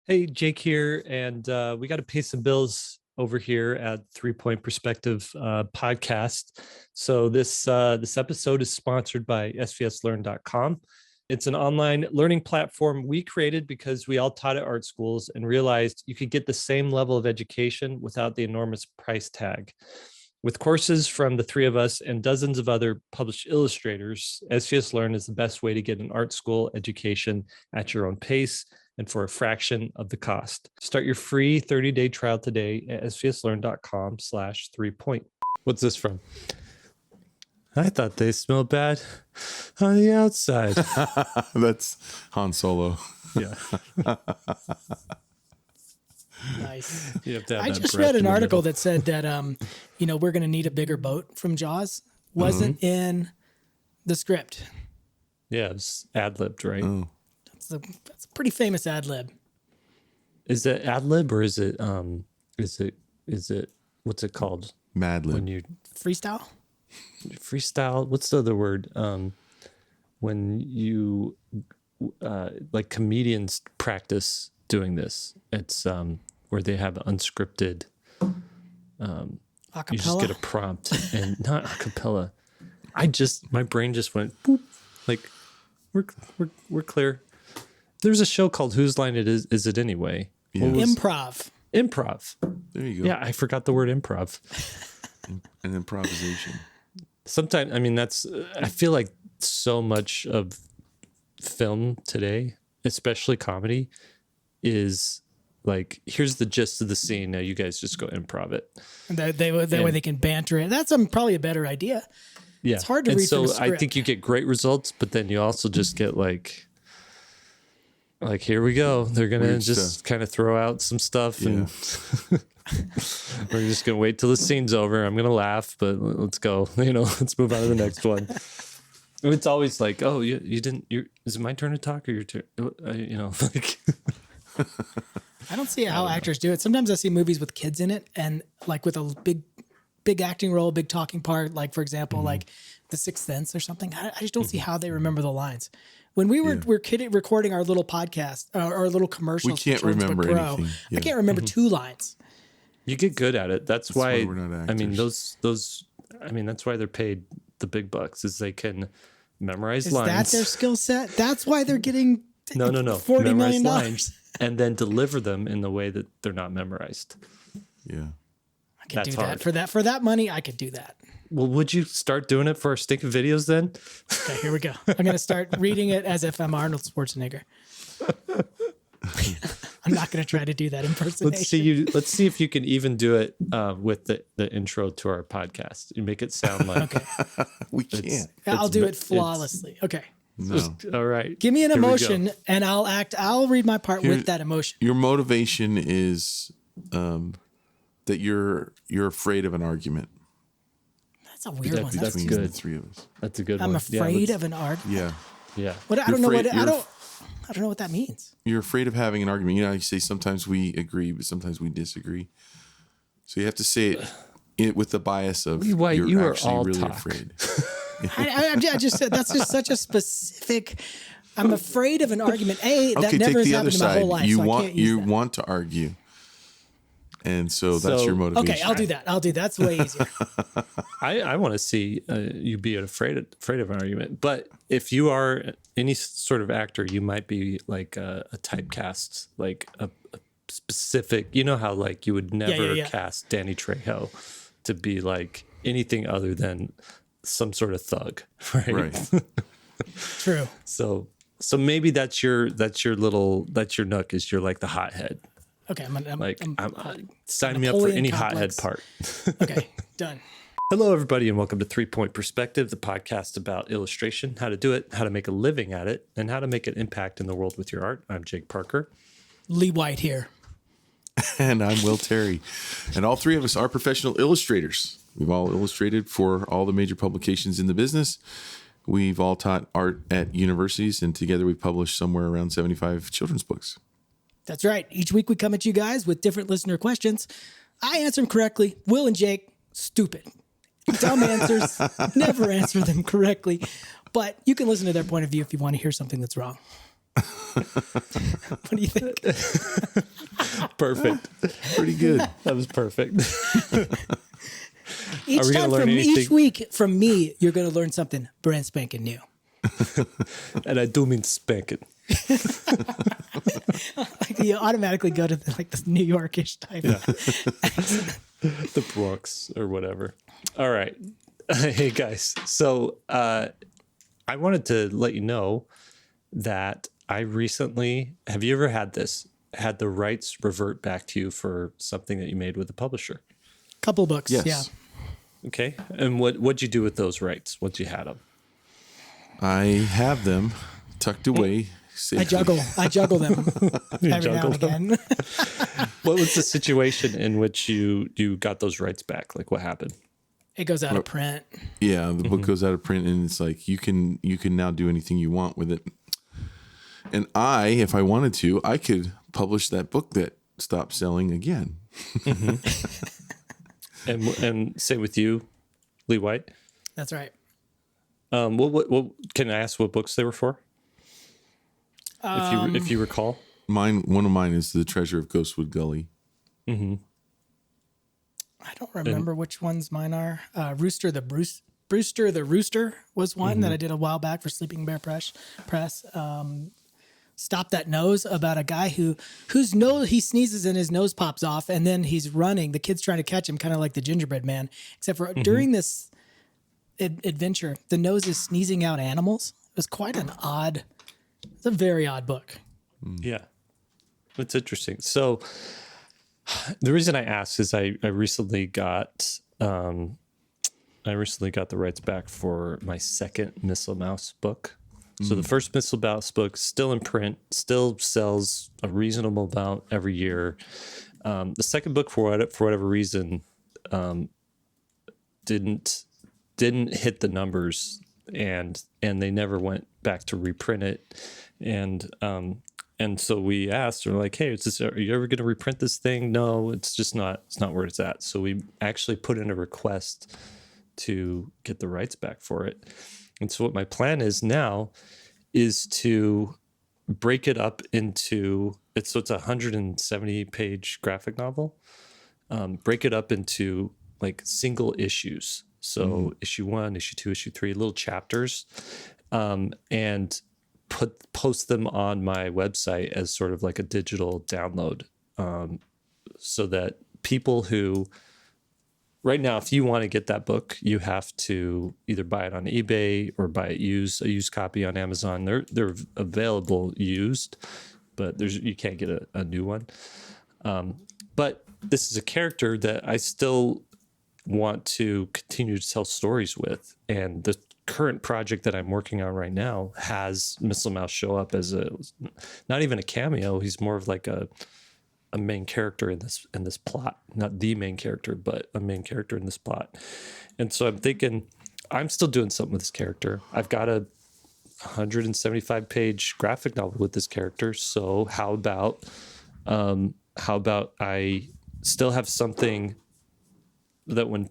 Hey, Jake here, and we got to pay some bills over here at 3 Point Perspective podcast. So this episode is sponsored by SVSLearn.com. It's an online learning platform we created because we all taught at art schools and realized you could get the same level of education without the enormous price tag. With courses from the three of us and dozens of other published illustrators, SVS Learn is the best way to get an art school education at your own pace and for a fraction of the cost. Start your free 30-day trial today at svslearn.com/3point. What's this from? I thought they smelled bad on the outside. That's Han Solo. Yeah. Nice. You have to have I that just breath read in an the article middle. that said that, we're going to need a bigger boat from Jaws. Wasn't in the script. Yeah, it's ad-libbed, right? Oh. That's a pretty famous ad lib. Is it ad-lib or is it what's it called? Mad Lib. When you Freestyle? freestyle, what's the other word? When you like comedians practice doing this, it's where they have unscripted you just get a prompt and not a cappella. My brain just went boop, like we're clear. There's a show called Whose Line It Is It Anyway? Yeah. Improv. Improv. There you go. Yeah, I forgot the word improv. And improvisation. Sometimes, I mean, I feel like so much of film today, especially comedy, is like, here's the gist of the scene. Now you guys just go improv it. And that way they can banter it. That's probably a better idea. Yeah. It's hard to and read so from a script. I think you get great results, but then you also just get like here we go. They're going to Weird just stuff. kind of throw out some stuff Yeah. and we're just going to wait till the scene's over. I'm going to laugh, but let's go, let's move on to the next one. It's always like, oh, you didn't, is it my turn to talk or your turn? Like, I don't see how actors do it. Sometimes I see movies with kids in it and like with a big acting role, big talking part, like for example, like The Sixth Sense or something. I just don't see how they remember the lines. When we were recording our little podcast, our little commercials, We can't for Children's remember Book Pro, anything. Yeah. I can't remember two lines. you get good at it. That's why we're not I mean, actors. that's why they're paid the big bucks, is they can memorize Is lines. that their skill set? That's why they're getting No. $40 memorize million. lines and then deliver them in the way that they're not memorized. Yeah. I could That's do hard. that for that money. I could do that. Well, would you start doing it for our stinking videos then? Okay, here we go. I'm going to start reading it as if I'm Arnold Schwarzenegger. I'm not going to try to do that impersonation. Let's see if you can even do it with the intro to our podcast. You make it sound like Okay, We can't. I'll do it it's- flawlessly. Okay, No. all right. give me an Here we go. emotion, and I'll read my part with that emotion. Your motivation is that you're afraid of an argument That's a weird one. That's between good. the three of us. That's a good I'm one. afraid of an argument. Yeah. Yeah. What I You're don't know what afraid- I you're don't know what that means. You're afraid of having an argument. You say sometimes we agree, but sometimes we disagree. So you have to say it with the bias of Lee White, you're you are actually all really talk. afraid. I just said that's just such a specific. I'm afraid of an argument. That Okay, never take has the other happened in my side. whole life. You so I want can't use that. want to argue, and so that's So- your motivation. Okay, I'll do that. That's way easier. I want to see you be afraid of an argument. But if you are any sort of actor, you might be like a typecast, like a specific. You know how like you would never yeah. cast Danny Trejo to be like anything other than some sort of thug, right? Right. True. So maybe that's your nook, is you're like the hothead. Okay, I'm Sign me up for Napoleon any complex. hothead part. okay, done. Hello, everybody, and welcome to 3 Point Perspective, the podcast about illustration, how to do it, how to make a living at it, and how to make an impact in the world with your art. I'm Jake Parker. Lee White here. And I'm Will Terry. And all three of us are professional illustrators. We've all illustrated for all the major publications in the business. We've all taught art at universities, and together we've published somewhere around 75 children's books. That's right. Each week we come at you guys with different listener questions. I answer them correctly. Will and Jake, stupid. Dumb answers, never answer them correctly. But you can listen to their point of view if you want to hear something that's wrong. What do you think? Perfect. Pretty good. That was perfect. Each we gonna time learn from anything? each week from me, you're going to learn something brand spanking new. And I do mean spanking. Like you automatically go to the New Yorkish type. Yeah. The Bronx or whatever. All right. Hey guys. So I wanted to let you know that I recently, have you ever had this? Had the rights revert back to you for something that you made with a publisher? Couple books. Yes. Yeah. Okay. And what'd you do with those rights once you had them? I have them tucked away. I juggle them every now juggle and again. What was the situation in which you got those rights back? Like what happened? It goes out of print. Yeah, the book goes out of print, and it's like you can now do anything you want with it. And if I wanted to, I could publish that book that stopped selling again. And say with you, Lee White. That's right. What can I ask what books they were for? If you recall. One of mine is The Treasure of Ghostwood Gully. I don't remember which ones mine are. Brewster the Rooster was one that I did a while back for Sleeping Bear Press. Stop That Nose, about a guy whose nose, he sneezes and his nose pops off, and then he's running. The kid's trying to catch him, kind of like the Gingerbread Man, except for during this adventure, the nose is sneezing out animals. It was quite it's a very odd book. Yeah. It's interesting. So the reason I asked is I recently got the rights back for my second Missile Mouse book. So the first Missile Mouse book still in print, still sells a reasonable amount every year. The second book, for whatever reason, didn't hit the numbers, and they never went back to reprint it. And so we asked, we're like, hey, are you ever going to reprint this thing? No, it's not where it's at. So we actually put in a request to get the rights back for it. And so what my plan is now is to break it up into, it's a 170-page graphic novel, break it up into like single issues. So issue 1, issue 2, issue 3, little chapters, and post them on my website as sort of like a digital download, so that people who, right now, if you want to get that book, you have to either buy it on eBay or buy it a used copy on Amazon. They're available used, but you can't get a new one. But this is a character that I still want to continue to tell stories with, and the current project that I'm working on right now has Missile Mouse show up as not even a cameo. He's more of like a main character in this plot, not the main character, but a main character in this plot. And so I'm thinking I'm still doing something with this character. I've got a 175-page graphic novel with this character. So how about I still have something that when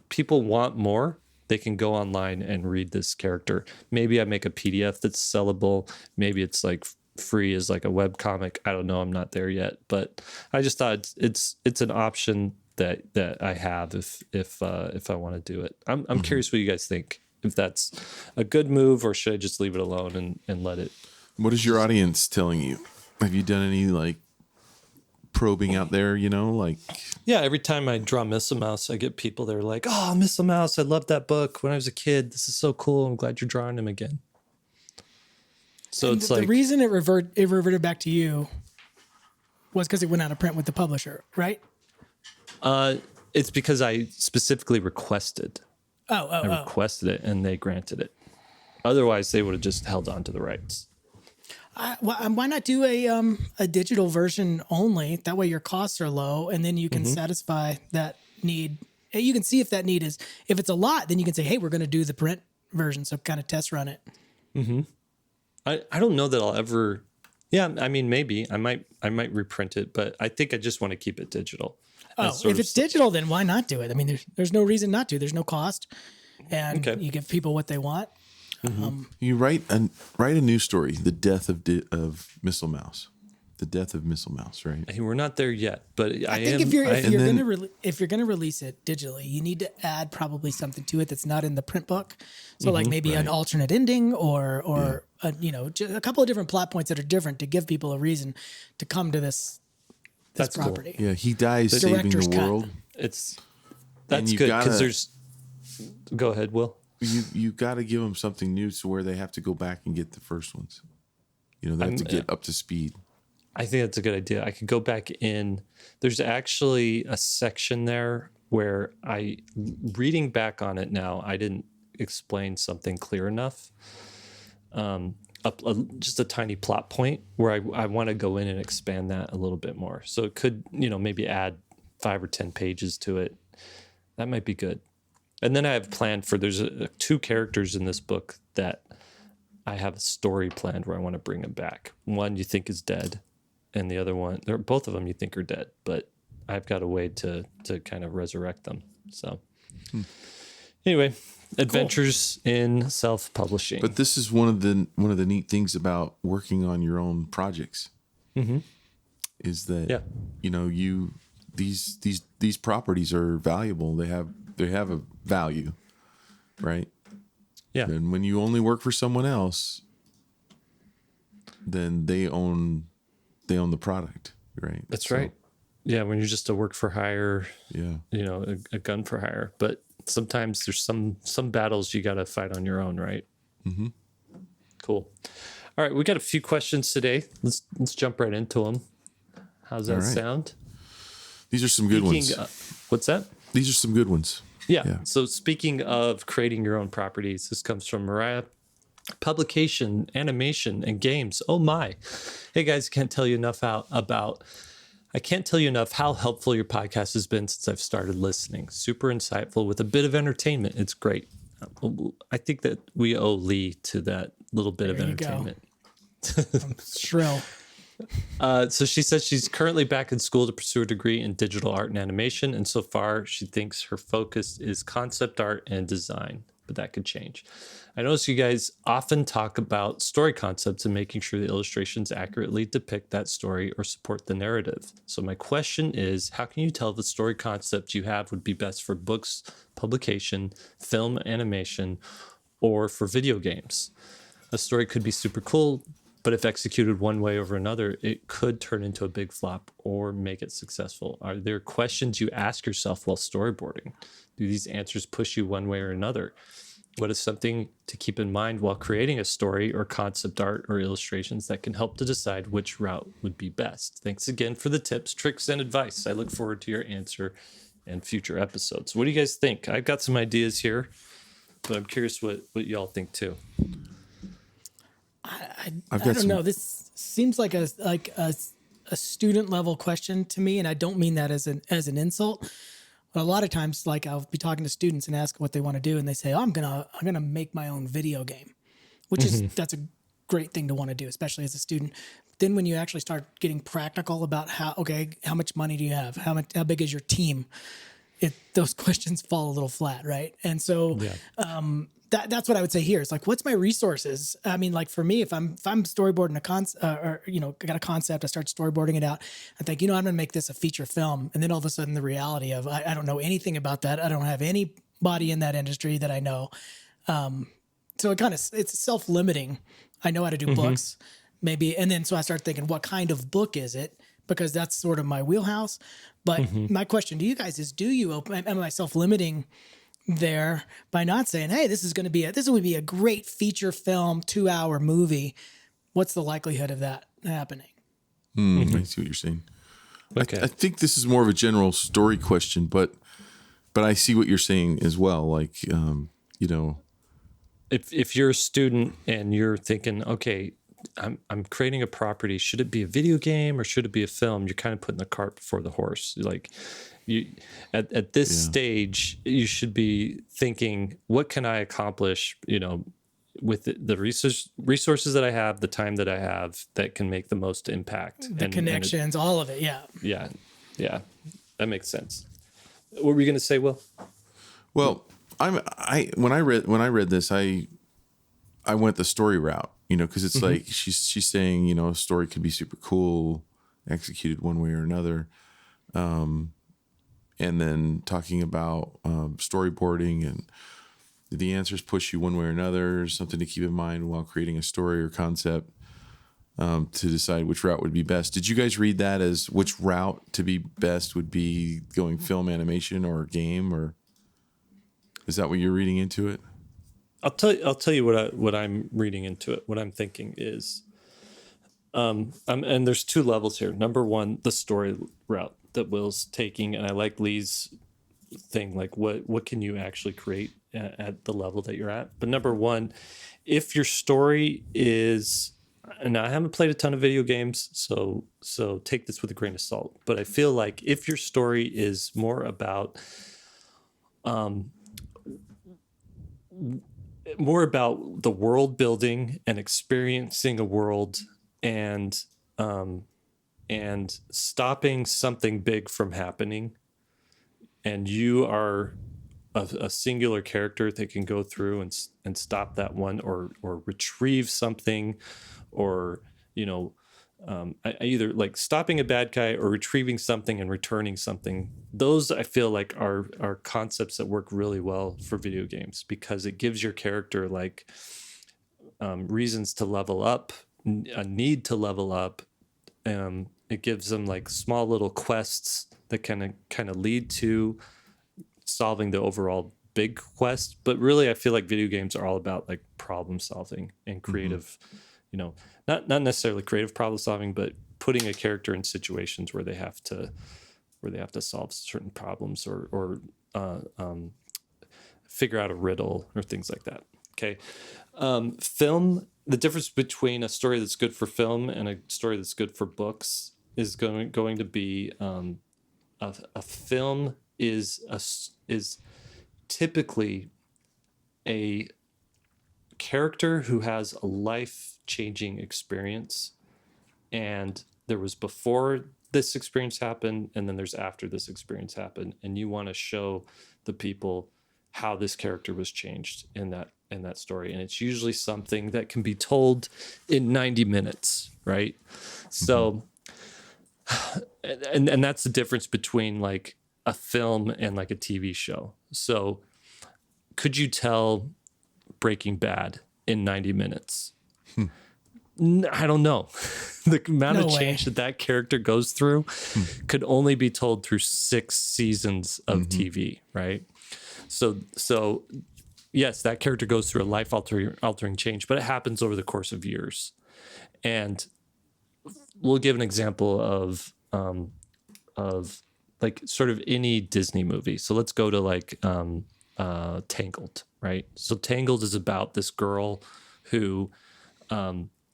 people want more, they can go online and read this character. Maybe I make a PDF that's sellable. Maybe it's like free as like a web comic. I don't know. I'm not there yet, but I just thought it's an option that I have if I want to do it. I'm curious what you guys think. If that's a good move, or should I just leave it alone and let it? What is your audience telling you? Have you done any like probing out there? Yeah, every time I draw Missile Mouse, I get people that are like, "Oh, Missile Mouse, I loved that book when I was a kid. This is so cool. I'm glad you're drawing him again." So And it's the reason it reverted back to you was because it went out of print with the publisher, right? It's because I specifically requested. I requested it, and they granted it. Otherwise, they would have just held on to the rights. Why not do a digital version only? That way your costs are low, and then you can satisfy that need. You can see if that need is, if it's a lot, then you can say, hey, we're going to do the print version. So kind of test run it. Mm-hmm. I don't know that I'll ever. Yeah, I mean, maybe I might reprint it, but I think I just want to keep it digital. If it's digital, then why not do it? I mean, there's no reason not to. There's no cost, and you give people what they want. You write a news story, the death of Missile Mouse. The death of Missile Mouse, right? Hey, we're not there yet, but I think if you're gonna release it digitally, you need to add probably something to it that's not in the print book. So like maybe an alternate ending or a couple of different plot points that are different to give people a reason to come to this That's property. Yeah, he dies saving the world. That's you good gotta- because there's. Go ahead, Will. You got to give them something new to where they have to go back and get the first ones. They have to get up to speed. I think that's a good idea. I could go back in. There's actually a section there where reading back on it now, I didn't explain something clear enough. Just a tiny plot point where I want to go in and expand that a little bit more. So it could, maybe add 5 or 10 pages to it. That might be good. And then I have planned for, there's 2 characters in this book that I have a story planned where I want to bring them back. One you think is dead, and the other one, both of them you think are dead, but I've got a way to kind of resurrect them. So anyway, adventures in self-publishing. But this is one of the neat things about working on your own projects. Is that these properties are valuable. They have a value, right? Yeah. And when you only work for someone else, then they own the product, right? That's right. Yeah, when you're just a work for hire, a gun for hire. But sometimes there's some battles you got to fight on your own, right? Mm-hmm. Cool. All right, we got a few questions today. Let's jump right into them. How's that sound? These are some good ones. What's that? These are some good ones. Yeah. So speaking of creating your own properties, this comes from Mariah. Publication, animation, and games. Oh my. Hey guys, I can't tell you enough how helpful your podcast has been since I've started listening. Super insightful with a bit of entertainment. It's great. I think that we owe Lee to that little bit of entertainment. I'm shrill. So she says she's currently back in school to pursue a degree in digital art and animation. And so far, she thinks her focus is concept art and design, but that could change. I notice you guys often talk about story concepts and making sure the illustrations accurately depict that story or support the narrative. So my question is, how can you tell if the story concept you have would be best for books, publication, film, animation, or for video games? A story could be super cool, but if executed one way over another, it could turn into a big flop or make it successful. Are there questions you ask yourself while storyboarding? Do these answers push you one way or another? What is something to keep in mind while creating a story or concept art or illustrations that can help to decide which route would be best? Thanks again for the tips, tricks, and advice. I look forward to your answer and future episodes. What do you guys think? I've got some ideas here, but I'm curious what y'all think too. I don't know. This seems like a student level question to me, and I don't mean that as an insult. But a lot of times, like I'll be talking to students and ask what they want to do, and they say, "Oh, I'm gonna make my own video game," which is that's a great thing to want to do, especially as a student. Then when you actually start getting practical about how much money do you have, how big is your team, those questions fall a little flat, right? And so that's what I would say here. It's like, what's my resources? I mean, like for me, if I'm storyboarding got a concept, I start storyboarding it out. I think, I'm going to make this a feature film. And then all of a sudden the reality of, I don't know anything about that. I don't have anybody in that industry that I know. So it's self-limiting. I know how to do books maybe. And then, so I start thinking, what kind of book is it? Because that's sort of my wheelhouse. But my question to you guys is, am I self-limiting there by not saying, hey, this would be a great feature film, 2-hour movie? What's the likelihood of that happening? I see what you're saying. Okay. I think this is more of a general story question, but I see what you're saying as well. Like, if you're a student and you're thinking, okay, I'm creating a property, should it be a video game or should it be a film? You're kind of putting the cart before the horse. Like, you at this stage, you should be thinking, what can I accomplish, with the resources that I have, the time that I have, that can make the most impact. The connections, all of it. Yeah. Yeah. That makes sense. What were you going to say, Will? Well, when I read this, I I went the story route, because it's like she's saying, a story could be super cool, executed one way or another. And then talking about storyboarding and the answers push you one way or another, something to keep in mind while creating a story or concept to decide which route would be best. Did you guys read that as which route to be best would be going film, animation, or game, or is that what you're reading into it? I'll tell you what I'm reading into it. What I'm thinking is, and there's two levels here. Number one, the story route that Will's taking, and I like Lee's thing, like what can you actually create at the level that you're at. But number one, if your story is, and I haven't played a ton of video games, so take this with a grain of salt, but I feel like if your story is more about the world building and experiencing a world and stopping something big from happening, and you are a singular character that can go through and stop that one, or retrieve something, or I either like stopping a bad guy or retrieving something and returning something. Those I feel like are concepts that work really well for video games, because it gives your character like reasons to level up, a need to level up. It gives them like small little quests that kind of lead to solving the overall big quest. But really, I feel like video games are all about like problem solving and creative, not necessarily creative problem solving, but putting a character in situations where they have to solve certain problems or figure out a riddle or things like that. Okay. Film, the difference between a story that's good for film and a story that's good for books is going to be a film is typically a character who has a life-changing experience, and there was before this experience happened, and then there's after this experience happened, and you want to show the people how this character was changed in that story. And it's usually something that can be told in 90 minutes, right? So and that's the difference between like a film and like a TV show. So could you tell Breaking Bad in 90 minutes? I don't know. The amount of change that character goes through could only be told through 6 seasons of TV, right? So yes, that character goes through a life altering change, but it happens over the course of years. And we'll give an example of like sort of any Disney movie. So let's go to like Tangled, right? So Tangled is about this girl who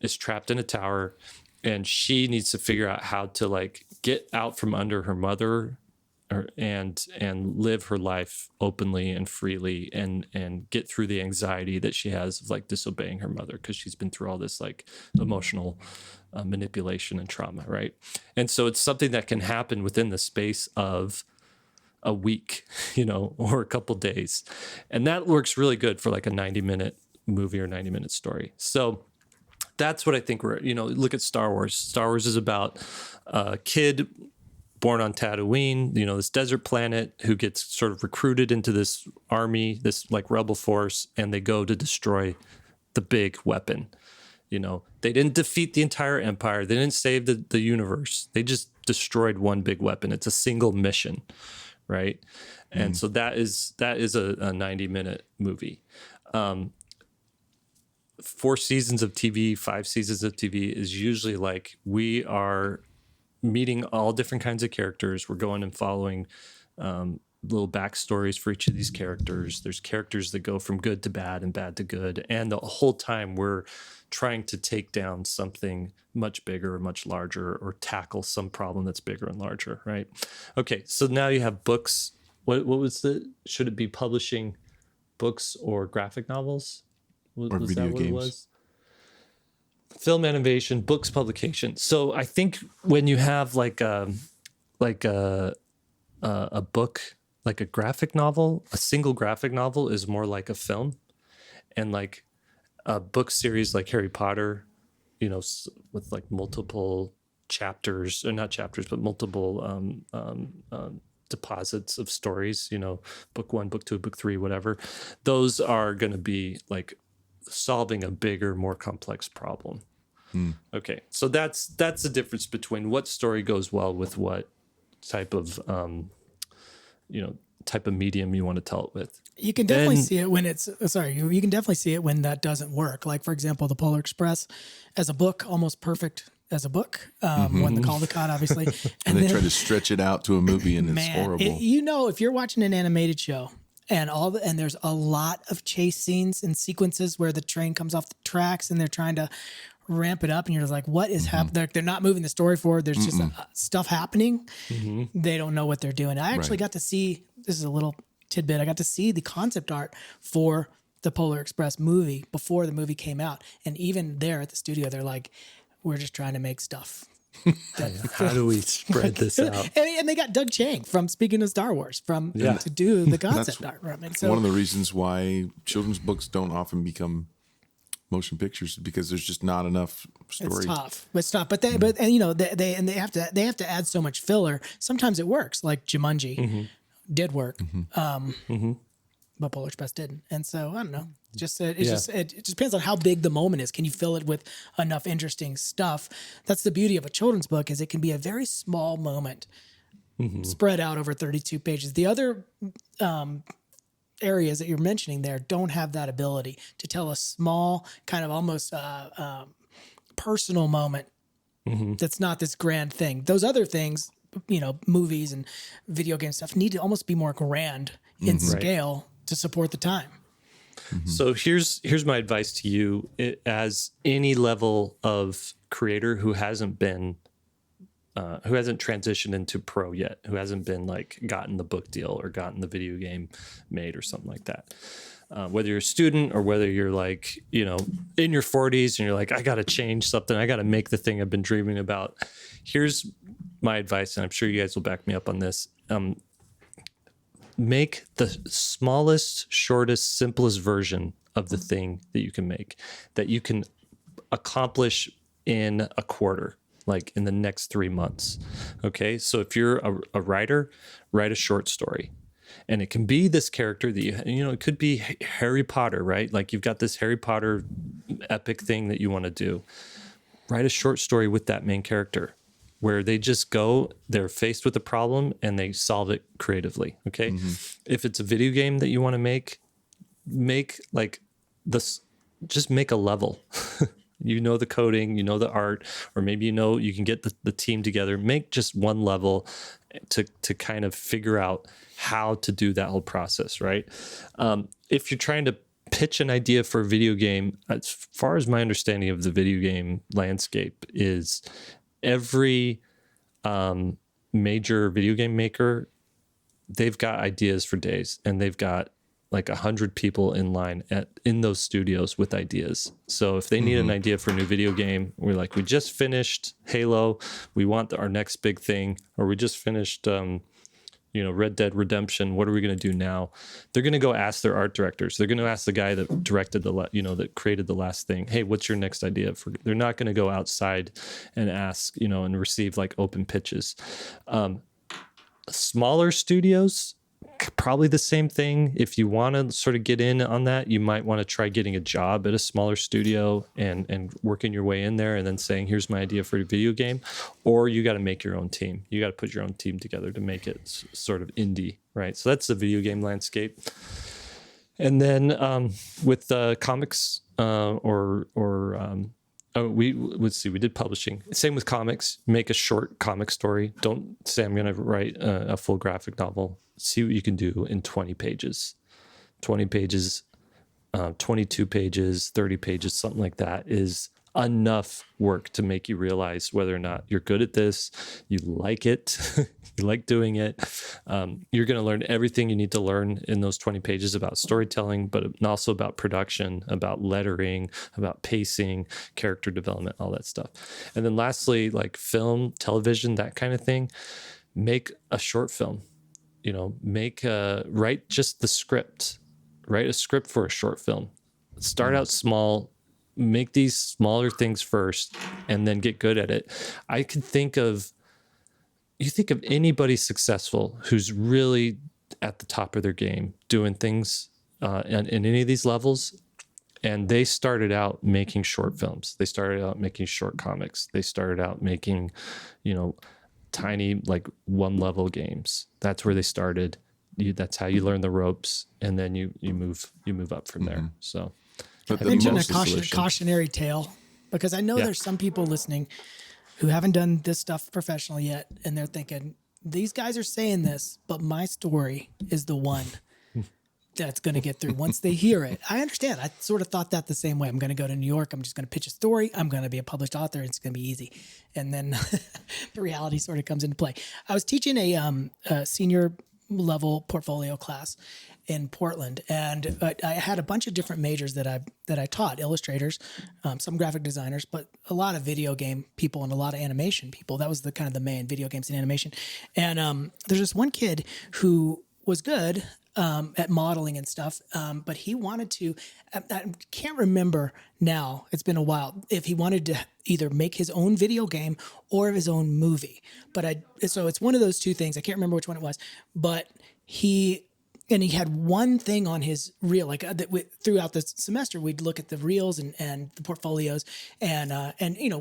is trapped in a tower, and she needs to figure out how to like get out from under her mother and live her life openly and freely and get through the anxiety that she has of like disobeying her mother, because she's been through all this like emotional manipulation and trauma, right? And so it's something that can happen within the space of a week, or a couple days. And that works really good for like a 90-minute movie or 90-minute story. So that's what I think look at Star Wars. Star Wars is about a kid born on Tatooine, this desert planet, who gets sort of recruited into this army, this like rebel force, and they go to destroy the big weapon. They didn't defeat the entire empire. They didn't save the universe. They just destroyed one big weapon. It's a single mission, right? And so that is a 90-minute movie. 4 seasons of TV, 5 seasons of TV is usually like we are meeting all different kinds of characters. We're going and following little backstories for each of these characters. There's characters that go from good to bad and bad to good. And the whole time we're trying to take down something much bigger or much larger, or tackle some problem that's bigger and larger, right? Okay, so now you have books. What was should it be publishing books or graphic novels? Or was video that what games? It was? Film animation, books, publication. So I think when you have like a book, like a graphic novel, a single graphic novel is more like a film, and like a book series like Harry Potter, with like multiple chapters, or not chapters, but multiple deposits of stories, book 1, book 2, book 3, whatever. Those are going to be like solving a bigger, more complex problem. Okay, so that's the difference between what story goes well with what type of type of medium you want to tell it with. You can definitely see it when it's you can definitely see it when that doesn't work. Like, for example, the Polar Express as a book, almost perfect as a book. When the Caldecott, obviously, and they try to stretch it out to a movie, and it's horrible. If you're watching an animated show and there's a lot of chase scenes and sequences where the train comes off the tracks and they're trying to ramp it up, and you're just like, what is happening? They're not moving the story forward. There's just stuff happening. They don't know what they're doing. I actually got to see, this is a little tidbit, I got to see the concept art for the Polar Express movie before the movie came out. And even there at the studio, they're like, we're just trying to make stuff. How do we spread this out? And they got Doug Chiang from, speaking of Star Wars, to do the concept art. So, one of the reasons why children's books don't often become motion pictures, because there's just not enough story. It's tough. But they have to add so much filler. Sometimes it works, like Jumanji did work. But Polar Express didn't. And so I don't know. It just depends on how big the moment is. Can you fill it with enough interesting stuff? That's the beauty of a children's book, is it can be a very small moment spread out over 32 pages. The other areas that you're mentioning there don't have that ability to tell a small, kind of almost personal moment that's not this grand thing. Those other things, movies and video game stuff, need to almost be more grand in scale to support the time. So here's my advice to you, as any level of creator who hasn't transitioned into pro yet, who hasn't been like gotten the book deal or gotten the video game made or something like that. Whether you're a student or whether you're like, in your 40s and you're like, I got to change something. I got to make the thing I've been dreaming about. Here's my advice, and I'm sure you guys will back me up on this. Make the smallest, shortest, simplest version of the thing that you can make, that you can accomplish in a quarter, like in the next 3 months. Okay. So if you're a writer, write a short story, and it can be this character that it could be Harry Potter, right? Like you've got this Harry Potter epic thing that you want to do. Write a short story with that main character, where they just they're faced with a problem and they solve it creatively. Okay. If it's a video game that you want to make like this, just make a level. The coding, the art, or maybe you can get the team together, make just one level to kind of figure out how to do that whole process, right? If you're trying to pitch an idea for a video game, as far as my understanding of the video game landscape is, every major video game maker, they've got ideas for days, and they've got like 100 people in line in those studios with ideas. So if they need an idea for a new video game, we're like, we just finished Halo, we want our next big thing, or we just finished Red Dead Redemption, what are we going to do now? They're going to go ask their art directors. They're going to ask the guy that directed that created the last thing, hey, what's your next idea? They're not going to go outside and ask, and receive like open pitches. Smaller studios, probably the same thing. If you want to sort of get in on that, you might want to try getting a job at a smaller studio and working your way in there, and then saying, here's my idea for a video game. Or you got to make your own team. You got to put your own team together to make it sort of indie, right? So that's the video game landscape. And then with comics we did publishing. Same with comics. Make a short comic story. Don't say I'm going to write a full graphic novel. See what you can do in 20 pages. 20 pages, 22 pages, 30 pages, something like that is enough work to make you realize whether or not you're good at this, you like it, you like doing it. You're going to learn everything you need to learn in those 20 pages about storytelling, but also about production, about lettering, about pacing, character development, all that stuff. And then lastly, like film, television, that kind of thing, make a short film. Write just the script. Write a script for a short film. start out small, make these smaller things first, and then get good at it. You think of anybody successful who's really at the top of their game doing things in any of these levels. And they started out making short films. They started out making short comics. They started out making, tiny, like 1-level games. That's where they started. That's how you learn the ropes, and then you move up from there. So, I mentioned a cautionary tale because I know there's some people listening who haven't done this stuff professionally yet, and they're thinking, these guys are saying this, but my story is the one that's going to get through once they hear it. I understand. I sort of thought that the same way. I'm going to go to New York. I'm just going to pitch a story. I'm going to be a published author. It's going to be easy. And then the reality sort of comes into play. I was teaching a senior level portfolio class in Portland, and I had a bunch of different majors that I taught: illustrators, some graphic designers, but a lot of video game people and a lot of animation people. That was the kind of the main, video games and animation. And there's this one kid who was good at modeling and stuff, but he wanted to, I can't remember now, it's been a while, if he wanted to either make his own video game or his own movie. So it's one of those two things. I can't remember which one it was, but he had one thing on his reel, like throughout the semester, we'd look at the reels and the portfolios and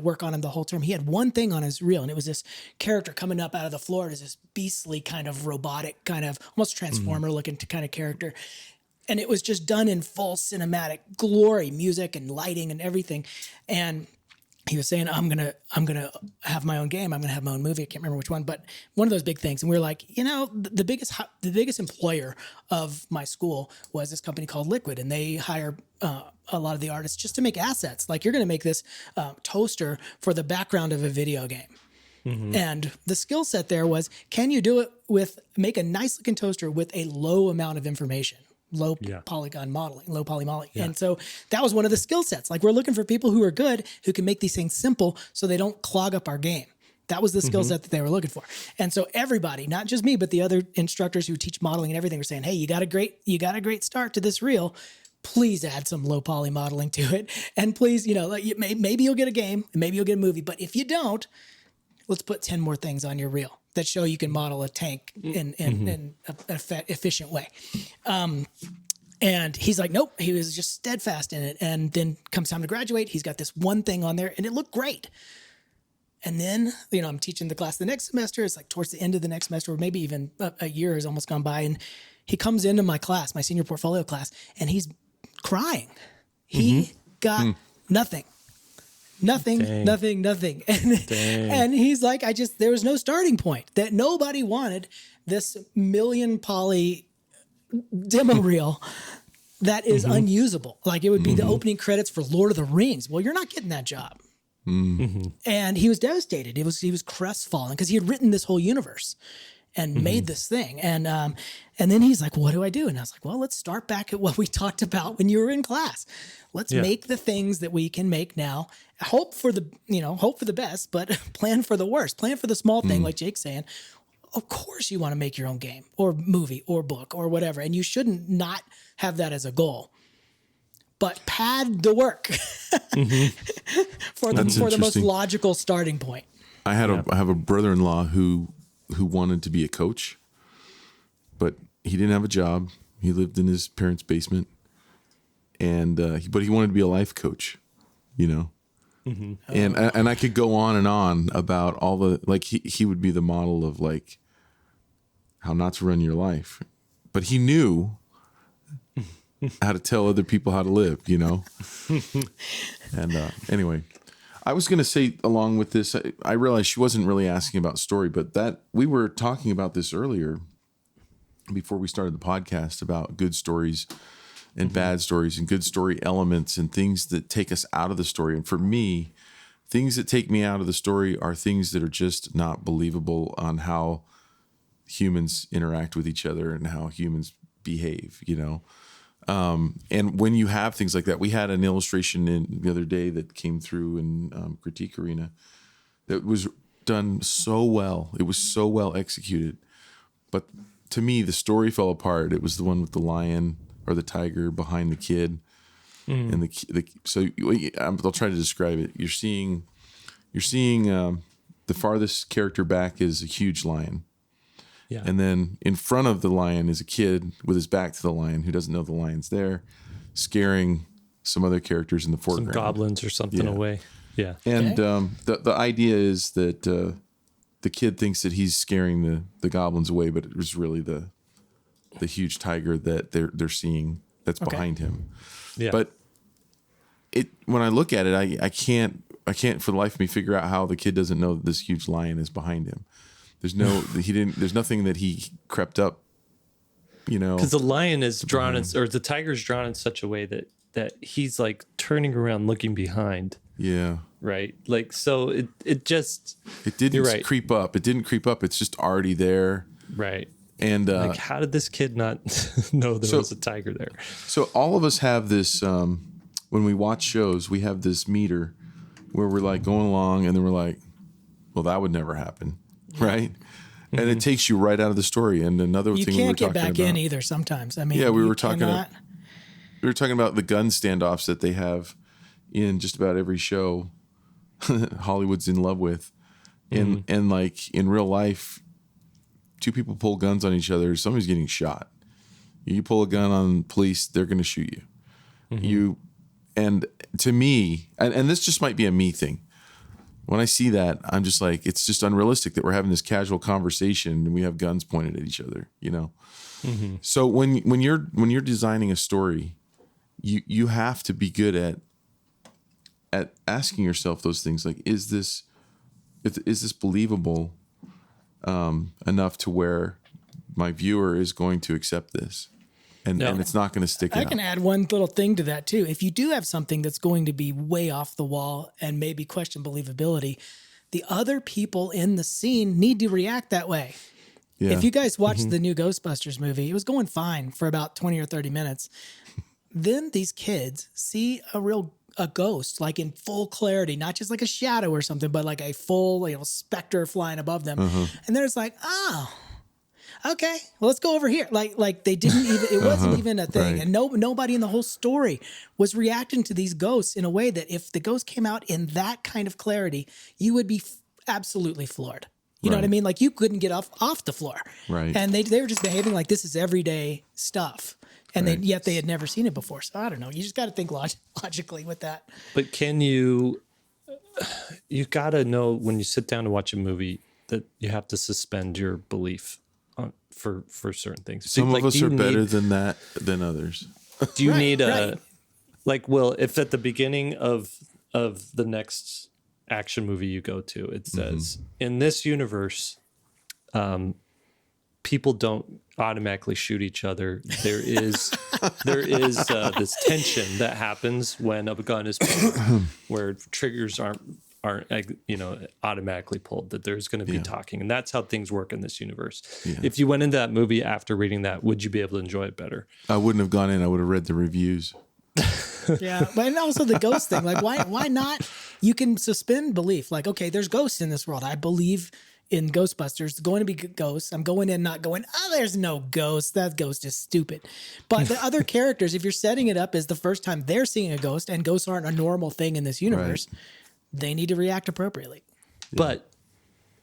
work on them the whole term. He had one thing on his reel, and it was this character coming up out of the floor as this beastly kind of robotic, kind of almost Transformer looking kind of character. And it was just done in full cinematic glory, music and lighting and everything. And he was saying, I'm gonna have my own game. I'm gonna have my own movie. I can't remember which one, but one of those big things. And we were like, the biggest employer of my school was this company called Liquid, and they hire a lot of the artists just to make assets. Like, you're gonna make this toaster for the background of a video game. Mm-hmm. And the skill set there was, can you do it make a nice looking toaster with a low amount of information? Low polygon modeling, low poly modeling. Yeah. And so that was one of the skill sets. Like, we're looking for people who are good, who can make these things simple so they don't clog up our game. That was the skill set that they were looking for. And so everybody, not just me, but the other instructors who teach modeling and everything, were saying, hey, you got a great start to this reel. Please add some low poly modeling to it. And please, maybe you'll get a game, maybe you'll get a movie. But if you don't, let's put 10 more things on your reel that show you can model a tank in an efficient way. And he's like, nope, he was just steadfast in it. And then comes time to graduate, he's got this one thing on there and it looked great. And then, I'm teaching the class the next semester. It's like towards the end of the next semester, or maybe even a year has almost gone by. And he comes into my class, my senior portfolio class, and he's crying. He got nothing. Nothing. And he's like, there was no starting point, that nobody wanted this 1,000,000 poly demo reel that is unusable. Like, it would be the opening credits for Lord of the Rings. Well, you're not getting that job. And he was devastated. He was crestfallen because he had written this whole universe and made this thing. And then he's like, what do I do? And I was like, well, let's start back at what we talked about when you were in class. Let's make the things that we can make now. Hope for the best, but plan for the worst. Plan for the small thing, like Jake's saying. Of course you want to make your own game or movie or book or whatever, and you shouldn't not have that as a goal. But pad the work for the most logical starting point. I have a brother-in-law who wanted to be a coach, but he didn't have a job. He lived in his parents' basement, and but he wanted to be a life coach, And I could go on and on about all the, like, he would be the model of, like, how not to run your life, but he knew how to tell other people how to live, And anyway, I was going to say, along with this, I realized she wasn't really asking about story, but that we were talking about this earlier before we started the podcast, about good stories and bad stories and good story elements and things that take us out of the story. And for me, things that take me out of the story are things that are just not believable on how humans interact with each other and how humans behave, And when you have things like that, we had an illustration the other day that came through in Critique Arena that was done so well. It was so well executed. But to me, the story fell apart. It was the one with the lion or the tiger behind the kid. And I'll try to describe it. You're seeing the farthest character back is a huge lion. Yeah. And then in front of the lion is a kid with his back to the lion who doesn't know the lion's there, scaring some other characters in the foreground. Some goblins or something away. Yeah. And the idea is that the kid thinks that he's scaring the goblins away, but it was really the huge tiger that they're seeing that's behind him. Yeah. But when I look at it, I can't for the life of me figure out how the kid doesn't know that this huge lion is behind him. There's nothing that he crept up, because the lion is drawn or the tiger's drawn in such a way that he's like turning around looking behind. Yeah. Right. Like, so it didn't right. creep up. It didn't creep up. It's just already there. Right. And like, how did this kid not know there was a tiger there? So all of us have this, when we watch shows, we have this meter where we're like going along and then we're like, well, that would never happen. Right. And it takes you right out of the story. And another you thing we were talking about. You can't get back in either sometimes. I mean, yeah, we were talking about the gun standoffs that they have in just about every show Hollywood's in love with. And like in real life, two people pull guns on each other, somebody's getting shot. You pull a gun on police, they're going to shoot you. And to me, and this just might be a me thing. When I see that, I'm just like, it's just unrealistic that we're having this casual conversation and we have guns pointed at each other, So when you're designing a story, you have to be good at asking yourself those things. Like, is this believable enough to where my viewer is going to accept this? And it's not going to stick out. I can add one little thing to that too. If you do have something that's going to be way off the wall and maybe question believability, the other people in the scene need to react that way. Yeah. If you guys watched the new Ghostbusters movie, it was going fine for about 20 or 30 minutes. Then these kids see a ghost, like in full clarity, not just like a shadow or something, but like a full, specter flying above them. And they're just like, oh, okay, well, let's go over here. Like they didn't even, it wasn't even a thing. Right. And nobody in the whole story was reacting to these ghosts in a way that if the ghost came out in that kind of clarity, you would be absolutely floored. You know what I mean? Like you couldn't get off the floor. Right. And they were just behaving like this is everyday stuff. And yet they had never seen it before. So I don't know. You just got to think logically with that. But you got to know when you sit down to watch a movie that you have to suspend your belief for certain things. Some of us are better than others. Do you need if at the beginning of the next action movie you go to, it says in this universe, people don't automatically shoot each other. There is this tension that happens when a gun is pulled, where triggers aren't automatically pulled, that there's going to be talking. And that's how things work in this universe. Yeah. If you went into that movie after reading that, would you be able to enjoy it better? I wouldn't have gone in. I would have read the reviews. Yeah. But and also the ghost thing, like why not? You can suspend belief. Like, okay, there's ghosts in this world. I believe in Ghostbusters, there's going to be ghosts. I'm going in not going, oh, there's no ghost. That ghost is stupid. But the other characters, if you're setting it up as the first time they're seeing a ghost and ghosts aren't a normal thing in this universe, they need to react appropriately. But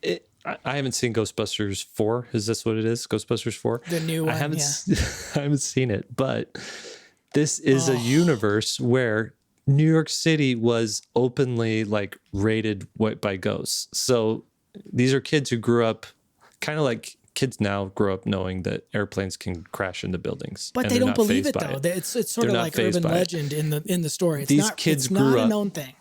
I haven't seen Ghostbusters 4. Is this what it is? Ghostbusters 4? The new one, I haven't seen it, but this is a universe where New York City was openly raided by ghosts. So these are kids who grew up kind of like kids now grow up knowing that airplanes can crash into buildings. But they don't believe it though. It's sort of like urban legend in the story. It's not a known thing.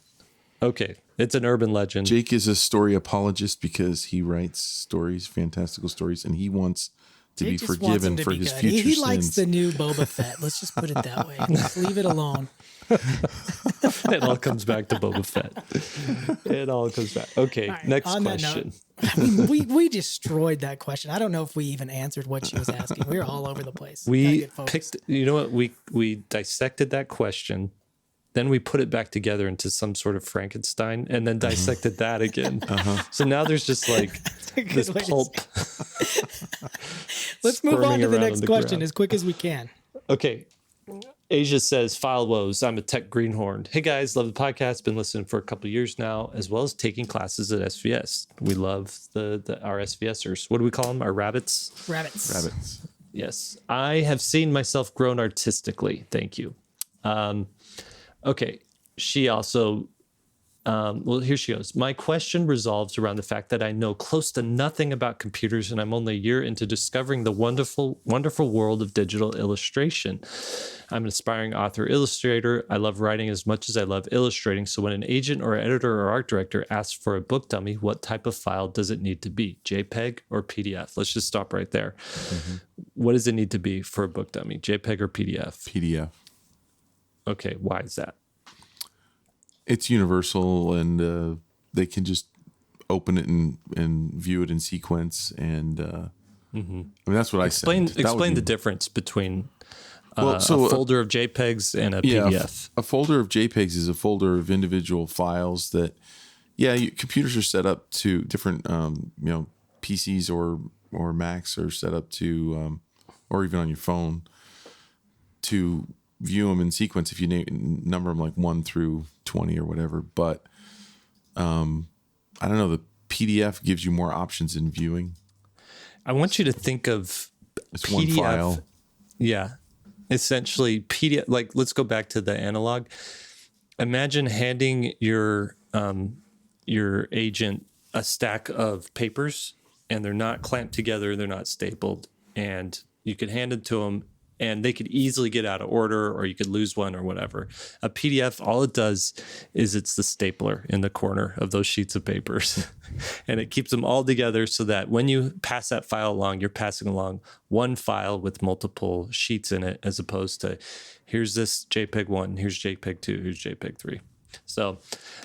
Okay, it's an urban legend. Jake is a story apologist because he writes stories, fantastical stories, and he wants to be forgiven for his future sins. He likes the new Boba Fett. Let's just put it that way. Let's leave it alone. It all comes back to Boba Fett. It all comes back. Okay, right, next question. We destroyed that question. I don't know if we even answered what she was asking. We were all over the place. We picked, you know what? We dissected that question. Then we put it back together into some sort of Frankenstein and then dissected that again. So now there's just this pulp. Let's move on to the next question as quick as we can. Okay. Asia says, file woes. I'm a tech greenhorn. Hey guys, love the podcast. Been listening for a couple of years now, as well as taking classes at SVS. We love our SVSers. What do we call them? Our rabbits? Rabbits. Yes. I have seen myself grown artistically. Thank you. Okay. She also, well, here she goes. My question resolves around the fact that I know close to nothing about computers, and I'm only a year into discovering the wonderful, wonderful world of digital illustration. I'm an aspiring author illustrator. I love writing as much as I love illustrating. So when an agent or editor or art director asks for a book dummy, what type of file does it need to be? JPEG or PDF? Let's just stop right there. Mm-hmm. What does it need to be for a book dummy? JPEG or PDF? PDF. Okay. Why is that? It's universal, and they can just open it and view it in sequence. And I mean, that's what I said. Explain the difference between a folder of JPEGs and a PDF. A folder of JPEGs is a folder of individual files that, computers are set up to different, PCs or Macs are set up to, or even on your phone, to view them in sequence if you number them like 1 through 20 or whatever. But I don't know. The PDF gives you more options in viewing. I want you to think of it's PDF. One file. Yeah. Essentially PDF, like let's go back to the analog. Imagine handing your agent a stack of papers, and they're not clamped together, they're not stapled, and you could hand it to them and they could easily get out of order, or you could lose one or whatever. A PDF, all it does is it's the stapler in the corner of those sheets of papers. And it keeps them all together so that when you pass that file along, you're passing along one file with multiple sheets in it, as opposed to here's this JPEG 1, here's JPEG 2, here's JPEG 3. So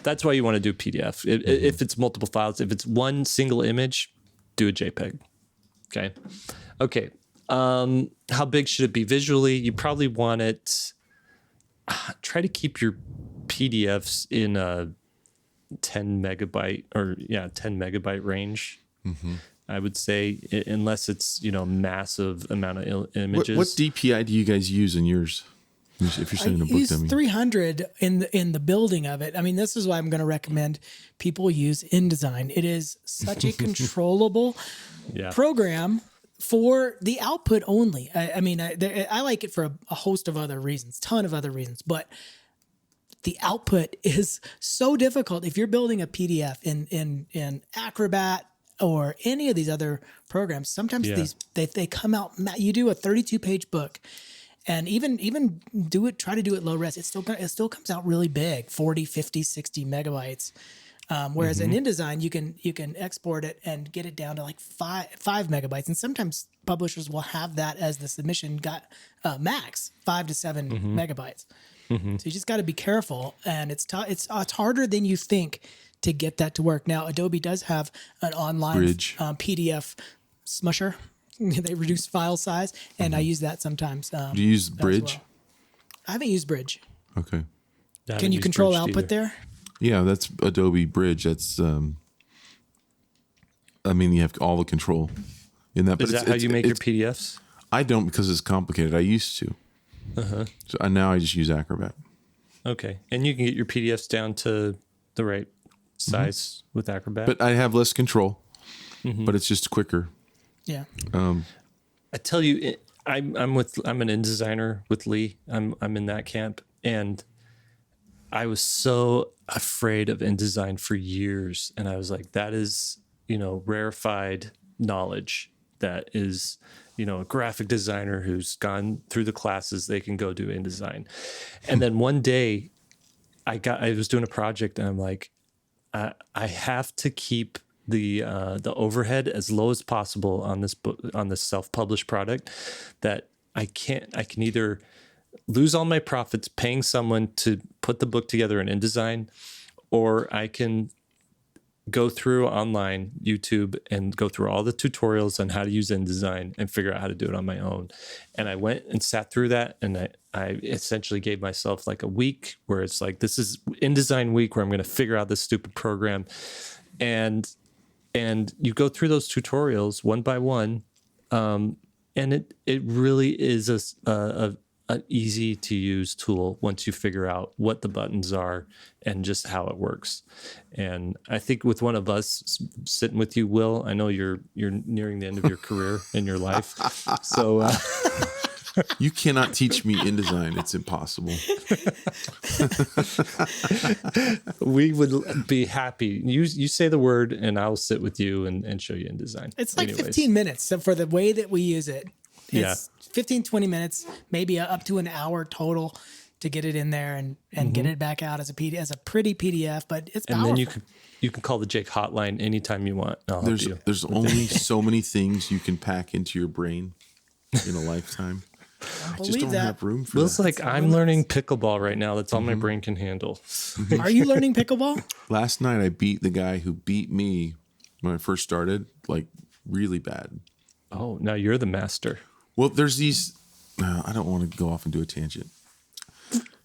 that's why you want to do PDF. If it's multiple files, if it's one single image, do a JPEG. Okay. How big should it be visually? You probably want it. Try to keep your PDFs in a 10 megabyte range. Mm-hmm. I would say, unless it's massive amount of images. What DPI do you guys use in yours? If you're sending a book dummy, 300 in the building of it. I mean, this is why I'm going to recommend people use InDesign. It is such a controllable program for the output only. I like it for a host of other reasons, ton of other reasons, but the output is so difficult. If you're building a PDF in Acrobat or any of these other programs, sometimes they come out. You do a 32-page book, and even try to do it low res. It still comes out really big, 40, 50, 60 megabytes. Whereas in InDesign, you can export it and get it down to like 5 megabytes, and sometimes publishers will have that as the submission max 5 to 7 megabytes. Mm-hmm. So you just got to be careful, and it's harder than you think to get that to work. Now, Adobe does have an online PDF smusher. They reduce file size, and I use that sometimes. Do you use Bridge? Well. I haven't used Bridge. Okay. Can you control output there? Yeah, that's Adobe Bridge. That's, you have all the control in that. Is that how you make your PDFs? I don't, because it's complicated. I used to. So now I just use Acrobat. Okay. And you can get your PDFs down to the right size with Acrobat. But I have less control, but it's just quicker. Yeah. I tell you, I'm an InDesigner with Lee. I'm in that camp, and I was so afraid of InDesign for years, and I was like, that is, rarefied knowledge. That is, a graphic designer who's gone through the classes, they can go do InDesign. And then one day I was doing a project, and I'm like, I have to keep the overhead as low as possible on this book, on this self-published product, that I can either lose all my profits paying someone to put the book together in InDesign, or I can go through online YouTube and go through all the tutorials on how to use InDesign and figure out how to do it on my own. And I went and sat through that, and I essentially gave myself like a week where it's like, this is InDesign week where I'm going to figure out this stupid program. And you go through those tutorials one by one. And it really is a an easy to use tool once you figure out what the buttons are and just how it works. And I think with one of us sitting with you, Will, I know you're nearing the end of your career in your life. So you cannot teach me InDesign. It's impossible. we would be happy. You say the word and I'll sit with you and show you InDesign. It's like 15 minutes. So for the way that we use it, it's 15, 20 minutes, maybe up to an hour total to get it in there and get it back out as a PDF, as a pretty PDF, but it's powerful. And then you can call the Jake hotline anytime you want. I'll help you. There's only so many things you can pack into your brain in a lifetime. I just don't have room for Will's that. like, I'm learning pickleball right now. That's all my brain can handle. Are you learning pickleball? Last night I beat the guy who beat me when I first started, like really bad. Oh, now you're the master. Well, there's these. I don't want to go off and do a tangent.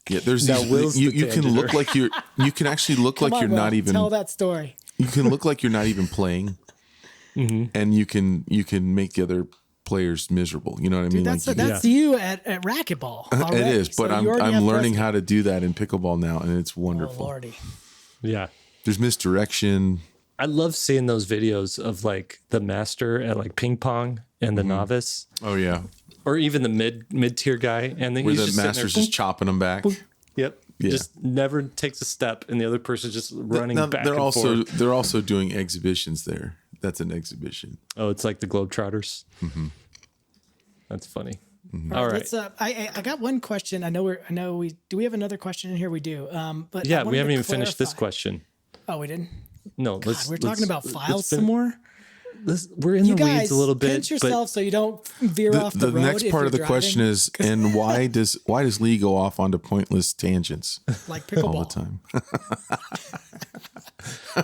Yeah, there's Now these. Will's You the can look like you're. You can actually look like you're not even. Tell that story. You can look like you're not even playing, and you can make the other players miserable. You know what I mean? Dude, like that's you at racquetball. Already. It is, but So I'm learning how to do that in pickleball now, and it's Oh, wonderful. Lordy. Yeah. There's misdirection. I love seeing those videos of like the master at like ping pong and the novice, Oh yeah, or even the mid tier guy, and then where he's the just master's sitting just chopping them back. there, yep, Yeah. just never takes a step, and the other person's just running Now, back. they're and also forth. they're also doing exhibitions there. That's an exhibition. Oh, it's like the Globetrotters. That's funny. All right. Let's, I got one question. I know we do. We have another question in here. We do. But Yeah, I wanted we haven't to even finished this clarify. question. Oh, we didn't. No, God, we're talking about files some more. We're in You the guys, weeds a little bit. pinch yourself so you don't veer off the The road. next if part you're of the question driving. is, and why does Lee go off onto pointless tangents Like pickleball. all the time?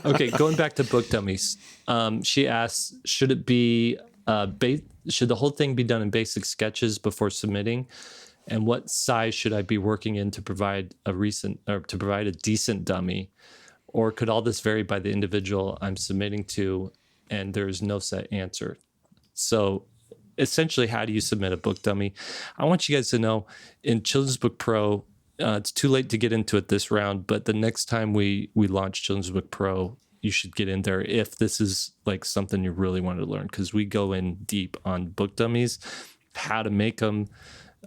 Okay, going back to book dummies. She asks, should it be should the whole thing be done in basic sketches before submitting? And what size should I be working in to provide a decent dummy? Or could all this vary by the individual I'm submitting to and there's no set answer? So essentially, how do you submit a book dummy? I want you guys to know in Children's Book Pro, it's too late to get into it this round, but the next time we launch Children's Book Pro, you should get in there if this is like something you really want to learn, because we go in deep on book dummies, how to make them,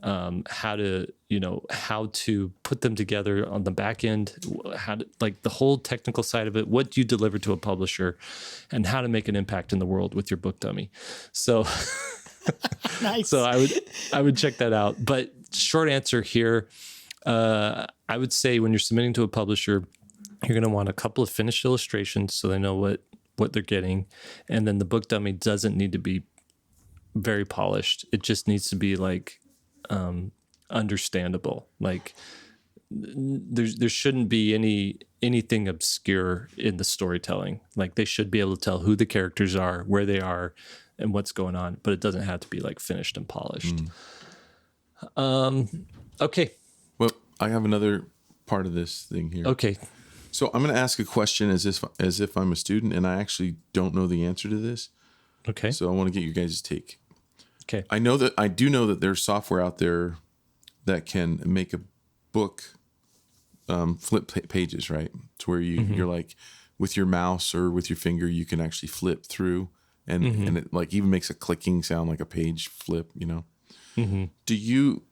how to put them together on the back end, how to, like the whole technical side of it, what you deliver to a publisher, and how to make an impact in the world with your book dummy. So Nice. so I would check that out. But short answer here, I would say when you're submitting to a publisher, you're going to want a couple of finished illustrations so they know what they're getting. And then the book dummy doesn't need to be very polished. It just needs to be like understandable. Like there shouldn't be anything obscure in the storytelling. Like they should be able to tell who the characters are, where they are, and what's going on, but it doesn't have to be like finished and polished. Okay. Well, I have another part of this thing here. Okay. So I'm going to ask a question as if I'm a student, and I actually don't know the answer to this. Okay. So I want to get your guys' take. Okay. I do know that there's software out there that can make a book flip pages, right? To where you're like with your mouse or with your finger, you can actually flip through, and it like even makes a clicking sound like a page flip. You know. Do you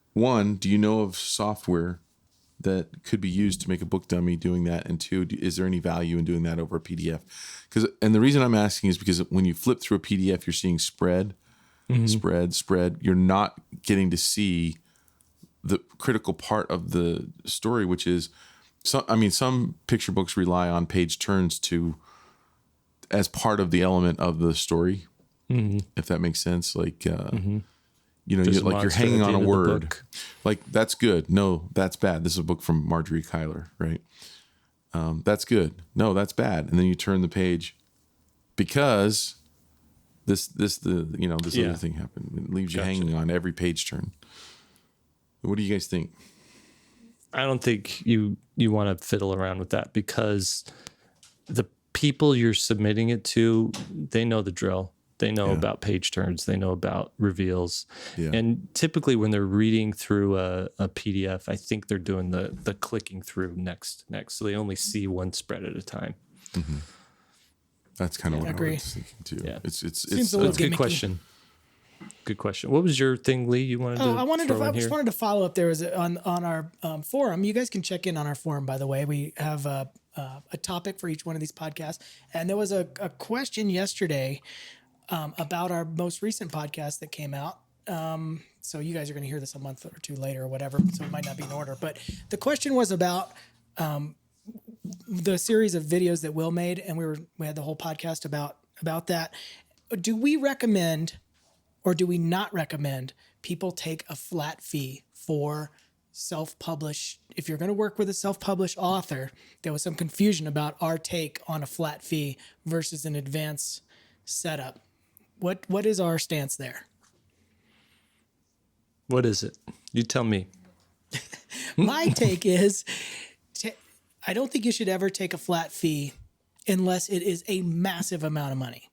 know of software that could be used to make a book dummy doing that? And two, is there any value in doing that over a PDF? And the reason I'm asking is because when you flip through a PDF, you're seeing spread. You're not getting to see the critical part of the story, which is some picture books rely on page turns as part of the element of the story, if that makes sense. Like, you're hanging on a word. Like, that's good. No, that's bad. This is a book from Marjorie Kyler, right? That's good. No, that's bad. And then you turn the page because this other thing happened. It leaves you hanging on every page turn. What do you guys think? I don't think you want to fiddle around with that, because the people you're submitting it to, they know the drill. They know about page turns. They know about reveals. Yeah. And typically when they're reading through a PDF, I think they're doing the clicking through next. So they only see one spread at a time. Mm-hmm. That's kind of what agree. I was thinking too. Yeah. It's Seems a little That's a good gimmicky. question. Good question. What was your thing, Lee? You wanted to? I just wanted to follow up. There was on our forum. You guys can check in on our forum. By the way, we have a topic for each one of these podcasts, and there was a question yesterday about our most recent podcast that came out. So you guys are going to hear this a month or two later or whatever. So it might not be in order. But the question was about the series of videos that Will made, and we had the whole podcast about that. Do we recommend, or do we not recommend, people take a flat fee for self-publish? If you're going to work with a self-published author, there was some confusion about our take on a flat fee versus an advance setup. What is our stance there? What is it? You tell me. My take is, I don't think you should ever take a flat fee unless it is a massive amount of money.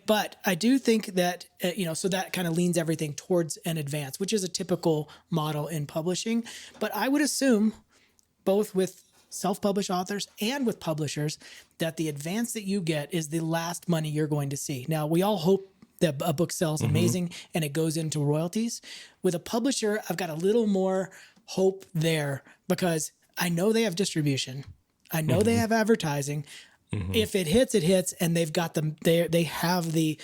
But I do think that, so that kind of leans everything towards an advance, which is a typical model in publishing. But I would assume, both with self-published authors and with publishers, that the advance that you get is the last money you're going to see. Now, we all hope that a book sells amazing and it goes into royalties. With a publisher, I've got a little more hope there because I know they have distribution. I know they have advertising. If it hits, it hits, and they've got they have the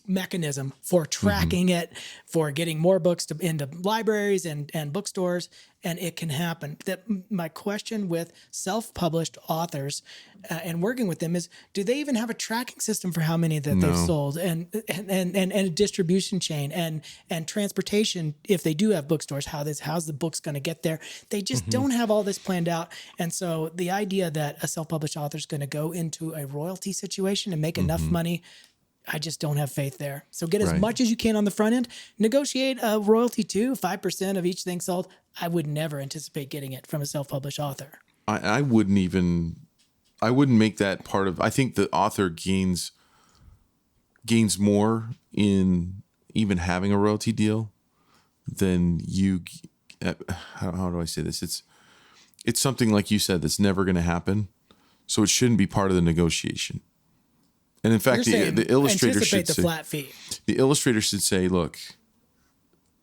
mechanism for tracking it, for getting more books into libraries and bookstores, and it can happen. That my question with self-published authors and working with them is, do they even have a tracking system for how many that they've sold, and a distribution chain and transportation if they do have bookstores? How's the book's going to get there? They just don't have all this planned out, and so the idea that a self-published author is going to go into a royalty situation and make enough money, I just don't have faith there. So get as much as you can on the front end. Negotiate a royalty too, 5% of each thing sold. I would never anticipate getting it from a self-published author. I wouldn't make that part of. I think the author gains more in even having a royalty deal than you. How do I say this? It's something, like you said, that's never going to happen. So it shouldn't be part of the negotiation. And in fact, the illustrator should say, flat fee. The illustrator should say, look,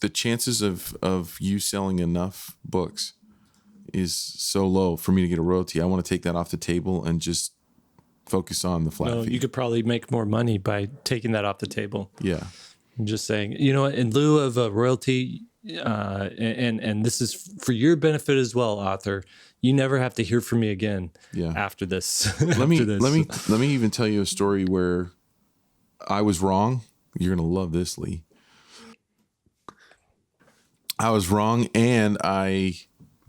the chances of you selling enough books is so low for me to get a royalty. I want to take that off the table and just focus on the flat fee. You could probably make more money by taking that off the table. Yeah. I'm just saying, in lieu of a royalty, and this is for your benefit as well, author, you never have to hear from me again after this. Let me even tell you a story where I was wrong. You're going to love this, Lee. I was wrong, and I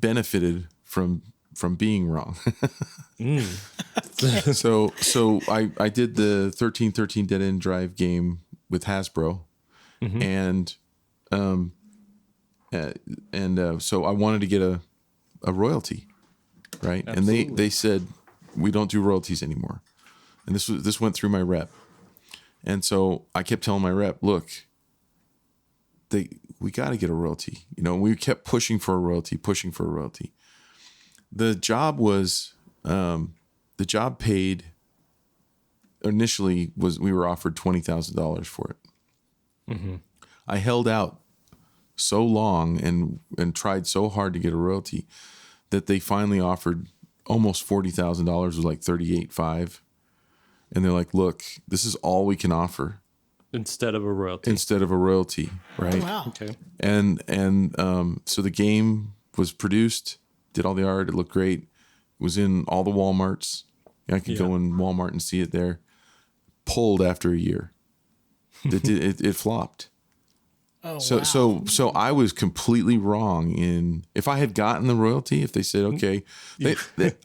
benefited from being wrong. So I did the 1313 Dead End Drive game with Hasbro, and so I wanted to get a royalty, right? Absolutely. And they said, we don't do royalties anymore. And this went through my rep. And so I kept telling my rep, look, we got to get a royalty. We kept pushing for a royalty. The job paid initially we were offered $20,000 for it. I held out so long and tried so hard to get a royalty that they finally offered almost $40,000, was like $38,500. And they're like, look, this is all we can offer. Instead of a royalty, right? Oh, wow. Okay. And so the game was produced, did all the art, it looked great. It was in all the Walmarts. I could go in Walmart and see it there. Pulled after a year. It flopped. Oh, so I was completely wrong in, if I had gotten the royalty, if they said, okay,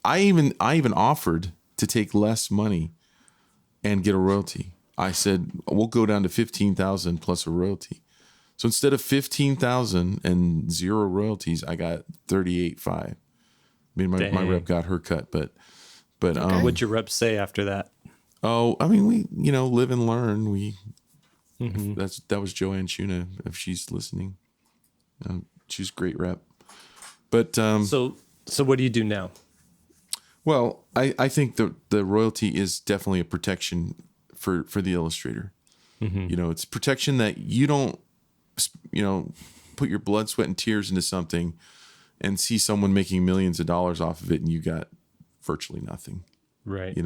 I even offered to take less money and get a royalty. I said, we'll go down to 15,000 plus a royalty. So instead of 15,000 and zero royalties, I got 38,500. I mean, my rep got her cut, but what'd your rep say after that? Oh, I mean, we, live and learn. Mm-hmm. That was Joanne Shuna, if she's listening. She's a great rep. But So what do you do now? well, I think the royalty is definitely a protection for the illustrator. Mm-hmm. It's protection that you don't, put your blood, sweat, and tears into something and see someone making millions of dollars off of it, and you got virtually nothing. Right.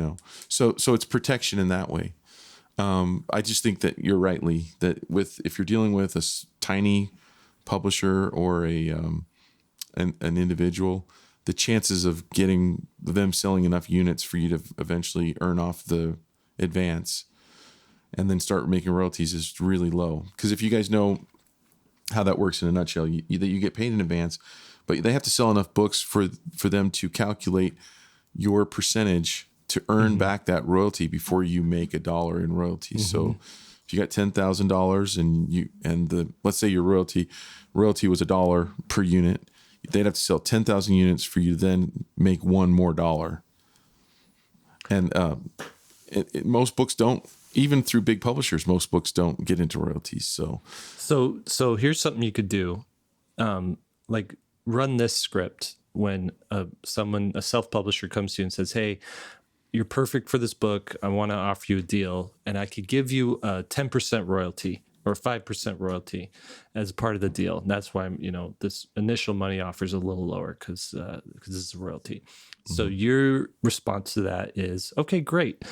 So it's protection in that way. I just think that you're right, Lee, that if you're dealing with a tiny publisher or an individual, the chances of getting them selling enough units for you to eventually earn off the advance and then start making royalties is really low. Because if you guys know how that works in a nutshell, you get paid in advance, but they have to sell enough books for them to calculate your percentage to earn back that royalty before you make $1 in royalties. So if you got $10,000 and let's say your royalty was $1 per unit, they'd have to sell 10,000 units for you to then make $1 more. And most books don't, even through big publishers, most books don't get into royalties. So here's something you could do, like run this script when a self-publisher comes to you and says, "Hey, you're perfect for this book. I want to offer you a deal, and I could give you a 10% royalty or 5% royalty as part of the deal." And that's why this initial money offer is a little lower because it's a royalty. So your response to that is, "Okay, great.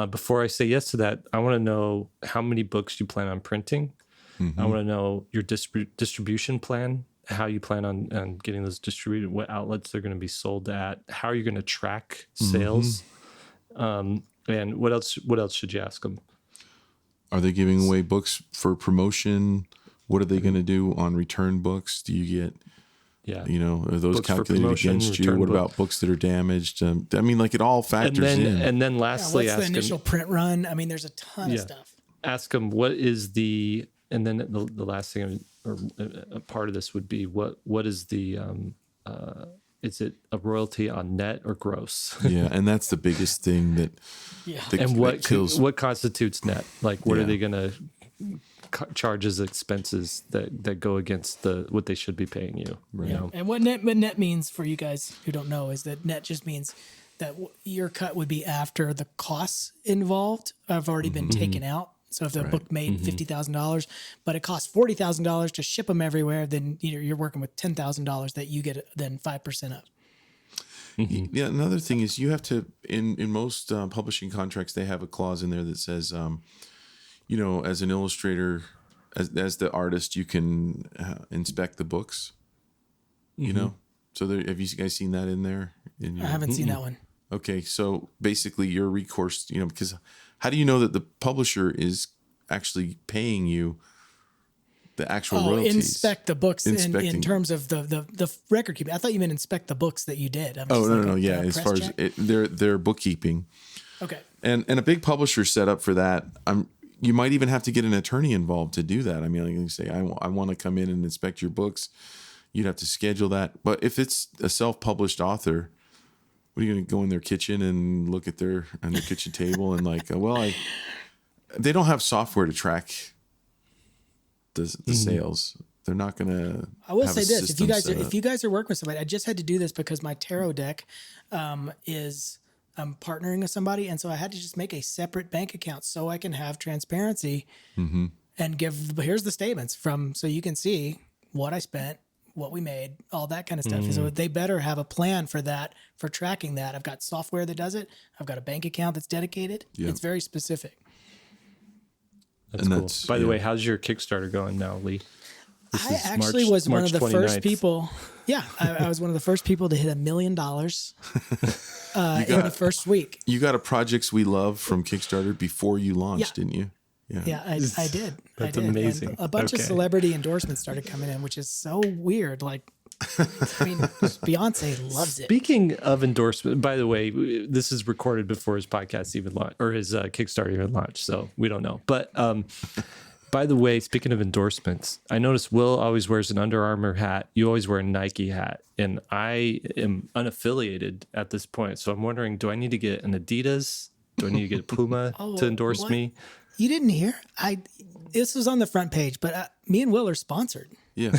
Before I say yes to that, I want to know how many books you plan on printing. I want to know your distribution plan, how you plan on getting those distributed, what outlets they're going to be sold at, how are you going to track sales, and what else should you ask them? Are they giving away books for promotion? What are they going to do on return books? Do you get, are those Books for calculated promotion, against you? return What book. about books that are damaged? It all factors in. And then lastly, what's the ask initial them, print run? I mean, there's a ton of stuff. ask them what is the, and then the last thing, or a part of this would be what is the, is it a royalty on net or gross? Yeah, and that's the biggest thing that. Yeah. And that kills. what constitutes net? Like, what are they going to charge as expenses that go against what they should be paying you? Right. Yeah. And what net means for you guys who don't know is that net just means that your cut would be after the costs involved have already been taken out. So if the book made $50,000, but it costs $40,000 to ship them everywhere, then you're working with $10,000 that you get then 5% of. Yeah, another thing is you have to, in most publishing contracts, they have a clause in there that says, as an illustrator, as the artist, you can inspect the books. So have you guys seen that in there? I haven't seen that one. Okay, so basically your recourse, because how do you know that the publisher is actually paying you the actual royalties? Inspect the books in terms of the record keeping. I thought you meant inspect the books that you did. No. Yeah, as far as their bookkeeping. Okay. And a big publisher set up for that. You might even have to get an attorney involved to do that. I mean, like you say, I want to come in and inspect your books. You'd have to schedule that. But if it's a self-published author, what are you going to go in their kitchen and look at their kitchen table and they don't have software to track the sales. They're not going to. I will say this: if you guys are working with somebody, I just had to do this because my tarot deck is I'm partnering with somebody, and so I had to just make a separate bank account so I can have transparency and give. Here's the statements so you can see what I spent, what we made, all that kind of stuff. So they better have a plan for that, for tracking that. I've got software that does it. I've got a bank account that's dedicated. Yeah. It's very specific. That's cool. By the way, how's your Kickstarter going now, Lee? I actually was one of the first people. Yeah, I was one of the first people to hit $1 million in the first week. You got a Projects We Love from Kickstarter before you launched, didn't you? Yeah, I did. That's amazing. And a bunch of celebrity endorsements started coming in, which is so weird. Like, I mean, Beyonce loves it. Speaking of endorsement, by the way, this is recorded before his podcast even launched, or his Kickstarter even launched, so we don't know. But by the way, speaking of endorsements, I noticed Will always wears an Under Armour hat. You always wear a Nike hat, and I am unaffiliated at this point. So I'm wondering, do I need to get an Adidas Do I need to get a Puma to endorse what? me? You didn't hear? This was on the front page, but me and Will are sponsored. Yeah.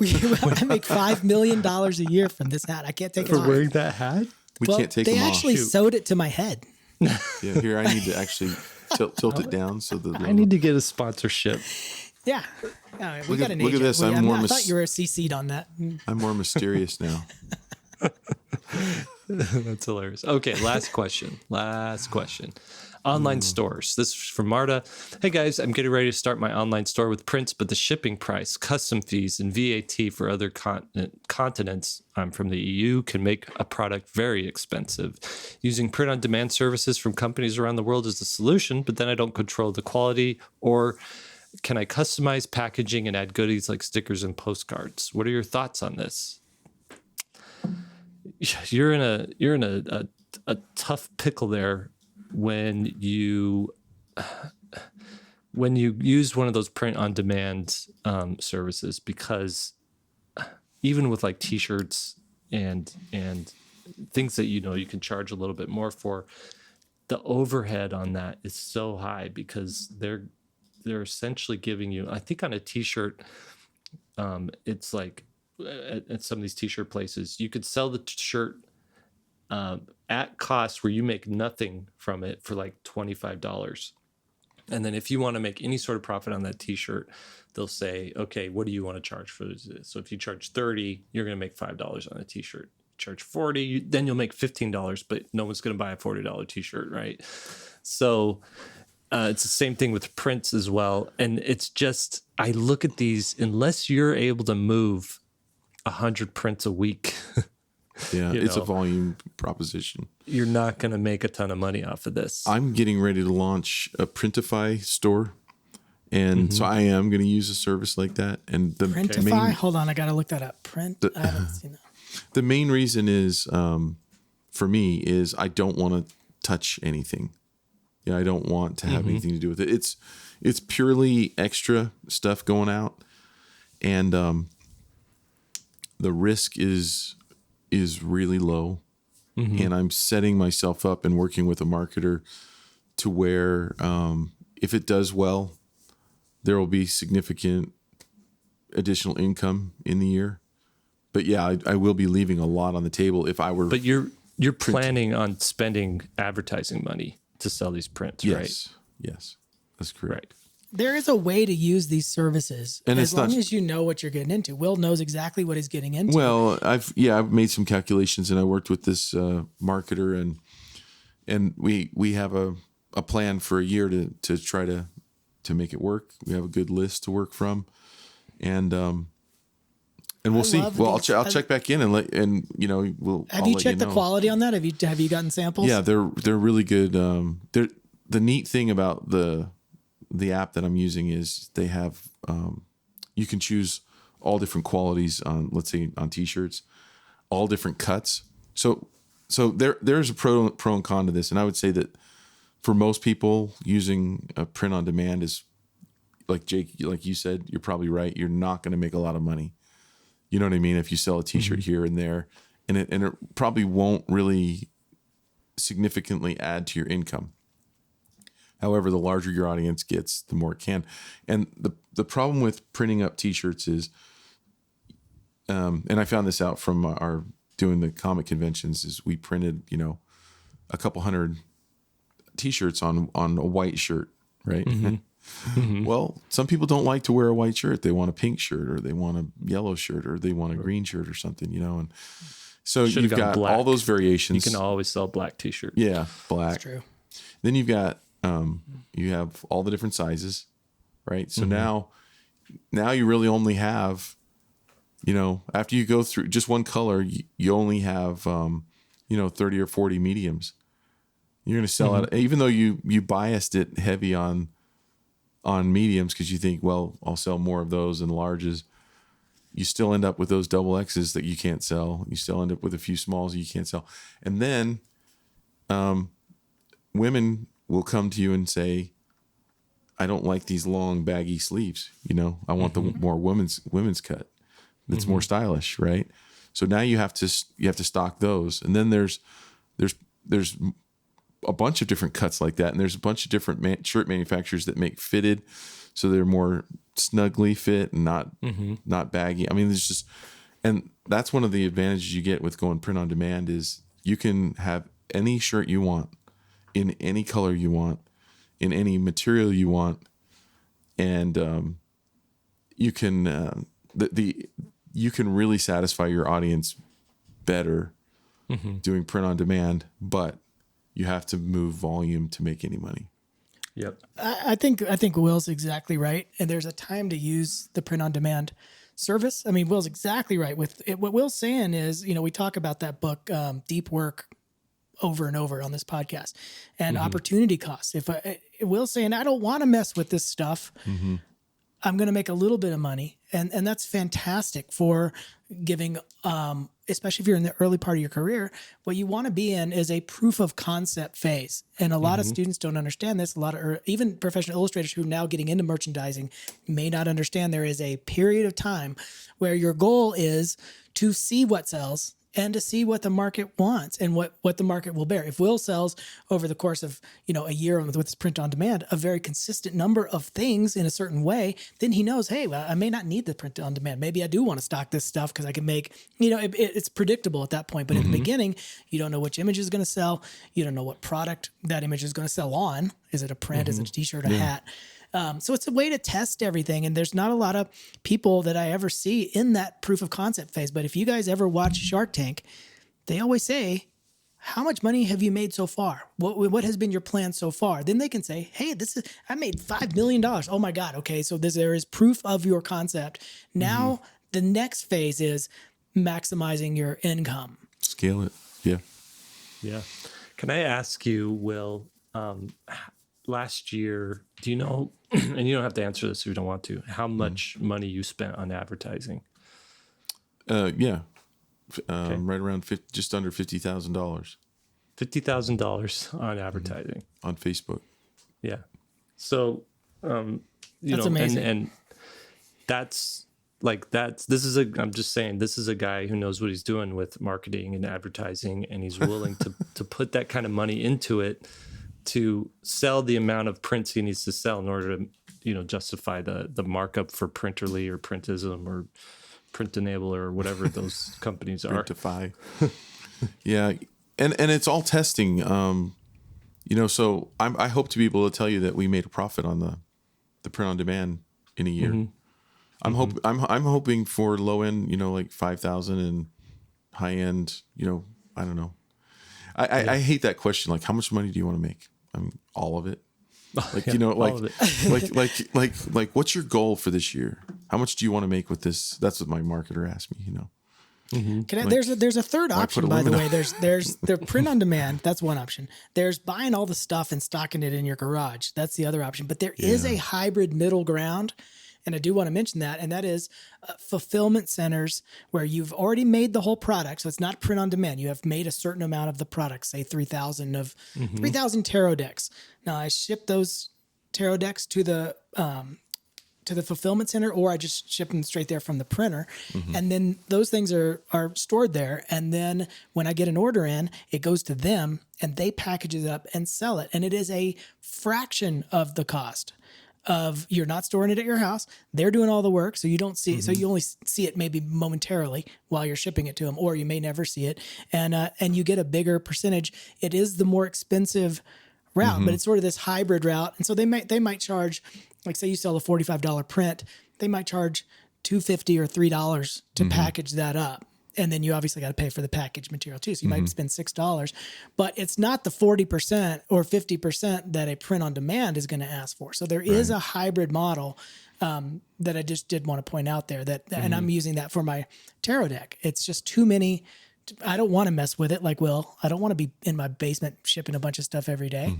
I make $5 million a year from this hat. I can't take it For off. wearing that hat? We can't take They them actually off. sewed it to my head. Yeah, here I need to actually tilt it down so the I need to get a sponsorship. Yeah. We got an look at agent. this. I thought you were CC'd on that. I'm more mysterious now. That's hilarious. Okay, last question. Online stores. This is from Marta. Hey guys, I'm getting ready to start my online store with prints, but the shipping price, custom fees, and VAT for other continents, I'm from the EU, can make a product very expensive. Using print-on-demand services from companies around the world is the solution, but then I don't control the quality. Or can I customize packaging and add goodies like stickers and postcards? What are your thoughts on this? You're in a tough pickle there when you use one of those print on demand services, because even with like t-shirts and things that you can charge a little bit more for, the overhead on that is so high because they're essentially giving you, I think on a t-shirt, it's like at some of these t-shirt places, you could sell the shirt at cost where you make nothing from it for like $25. And then if you want to make any sort of profit on that t-shirt, they'll say, okay, what do you want to charge for this? So if you charge $30, you're going to make $5 on a t-shirt. Charge $40, then you'll make $15, but no one's going to buy a $40 t-shirt, right? So it's the same thing with prints as well. And it's just, I look at these, unless you're able to move 100 prints a week, Yeah, it's a volume proposition. You're not going to make a ton of money off of this. I'm getting ready to launch a Printify store. And so I am going to use a service like that. And the Printify? Hold on, I got to look that up. I haven't seen that. The main reason is, for me, is I don't want to touch anything. Yeah, I don't want to have anything to do with it. It's purely extra stuff going out. And the risk is really low. And I'm setting myself up and working with a marketer to where if it does well, there will be significant additional income in the year. But yeah, I will be leaving a lot on the table if I were. But you're planning on spending advertising money to sell these prints, right? Yes, that's correct. Right. There is a way to use these services, and as long as you know what you're getting into. Will knows exactly what he's getting into. Well, I've made some calculations, and I worked with this marketer, and we have a plan for a year to try to make it work. We have a good list to work from, and we'll see. Well, I'll check back in we'll. Have you checked the quality on that? Have you gotten samples? Yeah, they're really good. The neat thing about the app that I'm using is they have you can choose all different qualities on, let's say, on t-shirts, all different cuts. So there's a pro and con to this, and I would say that for most people, using a print on demand is, like Jake, like you said, you're probably right. You're not going to make a lot of money. You know what I mean? If you sell a t-shirt here and there, and it probably won't really significantly add to your income. However, the larger your audience gets, the more it can. And the problem with printing up t-shirts is, and I found this out from our doing the comic conventions, is we printed, a couple hundred t-shirts on a white shirt, right? Well, some people don't like to wear a white shirt. They want a pink shirt, or they want a yellow shirt, or they want a green shirt or something, and so you've got black. All those variations. You can always sell black t-shirts. Yeah, black. That's true. Then you've got you have all the different sizes, right? So now you really only have, after you go through just one color, you only have 30 or 40 mediums. You're going to sell it, even though you biased it heavy on mediums because you think, well, I'll sell more of those than larges. You still end up with those double X's that you can't sell. You still end up with a few smalls you can't sell. And then women will come to you and say, I don't like these long baggy sleeves. I want the more women's cut. That's more stylish, right? So now you have to stock those. And then there's a bunch of different cuts like that. And there's a bunch of different shirt manufacturers that make fitted, so they're more snugly fit and not baggy. I mean, there's just, and that's one of the advantages you get with going print on demand is you can have any shirt you want in any color you want, in any material you want. And you can you can really satisfy your audience better doing print on demand, but you have to move volume to make any money. Yep. I think Will's exactly right. And there's a time to use the print on demand service. I mean, Will's exactly right with it. What Will's saying is, we talk about that book, Deep Work, over and over on this podcast, and opportunity costs. If Will's saying, I don't want to mess with this stuff, I'm going to make a little bit of money. And that's fantastic for giving, especially if you're in the early part of your career. What you want to be in is a proof of concept phase. And a lot of students don't understand this. Even professional illustrators who are now getting into merchandising may not understand there is a period of time where your goal is to see what sells and to see what the market wants and what the market will bear. If Will sells over the course of, a year with his print on demand, a very consistent number of things in a certain way, then he knows, hey, well, I may not need the print on demand. Maybe I do want to stock this stuff because I can make, it's predictable at that point. But in the beginning, you don't know which image is going to sell. You don't know what product that image is going to sell on. Is it a print? Is it a t-shirt, a hat? So it's a way to test everything. And there's not a lot of people that I ever see in that proof of concept phase. But if you guys ever watch Shark Tank, they always say, how much money have you made so far? What has been your plan so far? Then they can say, hey, I made $5 million. Oh my God. Okay. So there is proof of your concept. Now the next phase is maximizing your income. Scale it. Yeah. Yeah. Can I ask you, Will, last year, do you know, and you don't have to answer this if you don't want to, how much money you spent on advertising? Yeah. Okay. Right around just under $50,000. $50,000 on advertising. On Facebook. Yeah. So, That's amazing. And I'm just saying, this is a guy who knows what he's doing with marketing and advertising, and he's willing to put that kind of money into it to sell the amount of prints he needs to sell in order to, justify the markup for Printerly or Printism or Print Enable or whatever those companies are. Printify. Yeah. And it's all testing. So I hope to be able to tell you that we made a profit on the print on demand in a year. I'm hoping for low end, like 5,000, and high end, I don't know. I hate that question. Like, how much money do you want to make? I mean, all of it. Like, all of it. like, what's your goal for this year? How much do you want to make with this? That's what my marketer asked me, There's a third option, by the way. There's the print on demand. That's one option. There's buying all the stuff and stocking it in your garage. That's the other option. But there is a hybrid middle ground. And I do want to mention that, and that is fulfillment centers where you've already made the whole product. So it's not print on demand. You have made a certain amount of the product, say 3,000 tarot decks. Now I ship those tarot decks to the fulfillment center, or I just ship them straight there from the printer. And then those things are stored there. And then when I get an order in, it goes to them and they package it up and sell it. And it is a fraction of the cost of, you're not storing it at your house. They're doing all the work. So you don't see it. So you only see it maybe momentarily while you're shipping it to them, or you may never see it. And you get a bigger percentage. It is the more expensive route, but it's sort of this hybrid route. And so they might charge, like, say you sell a $45 print, they might charge $2.50 or $3 to package that up. And then you obviously got to pay for the package material too. So you might spend $6, but it's not the 40% or 50% that a print on demand is going to ask for. So there is a hybrid model that I just did want to point out there, and I'm using that for my tarot deck. It's just too many. I don't want to mess with it like Will. I don't want to be in my basement shipping a bunch of stuff every day.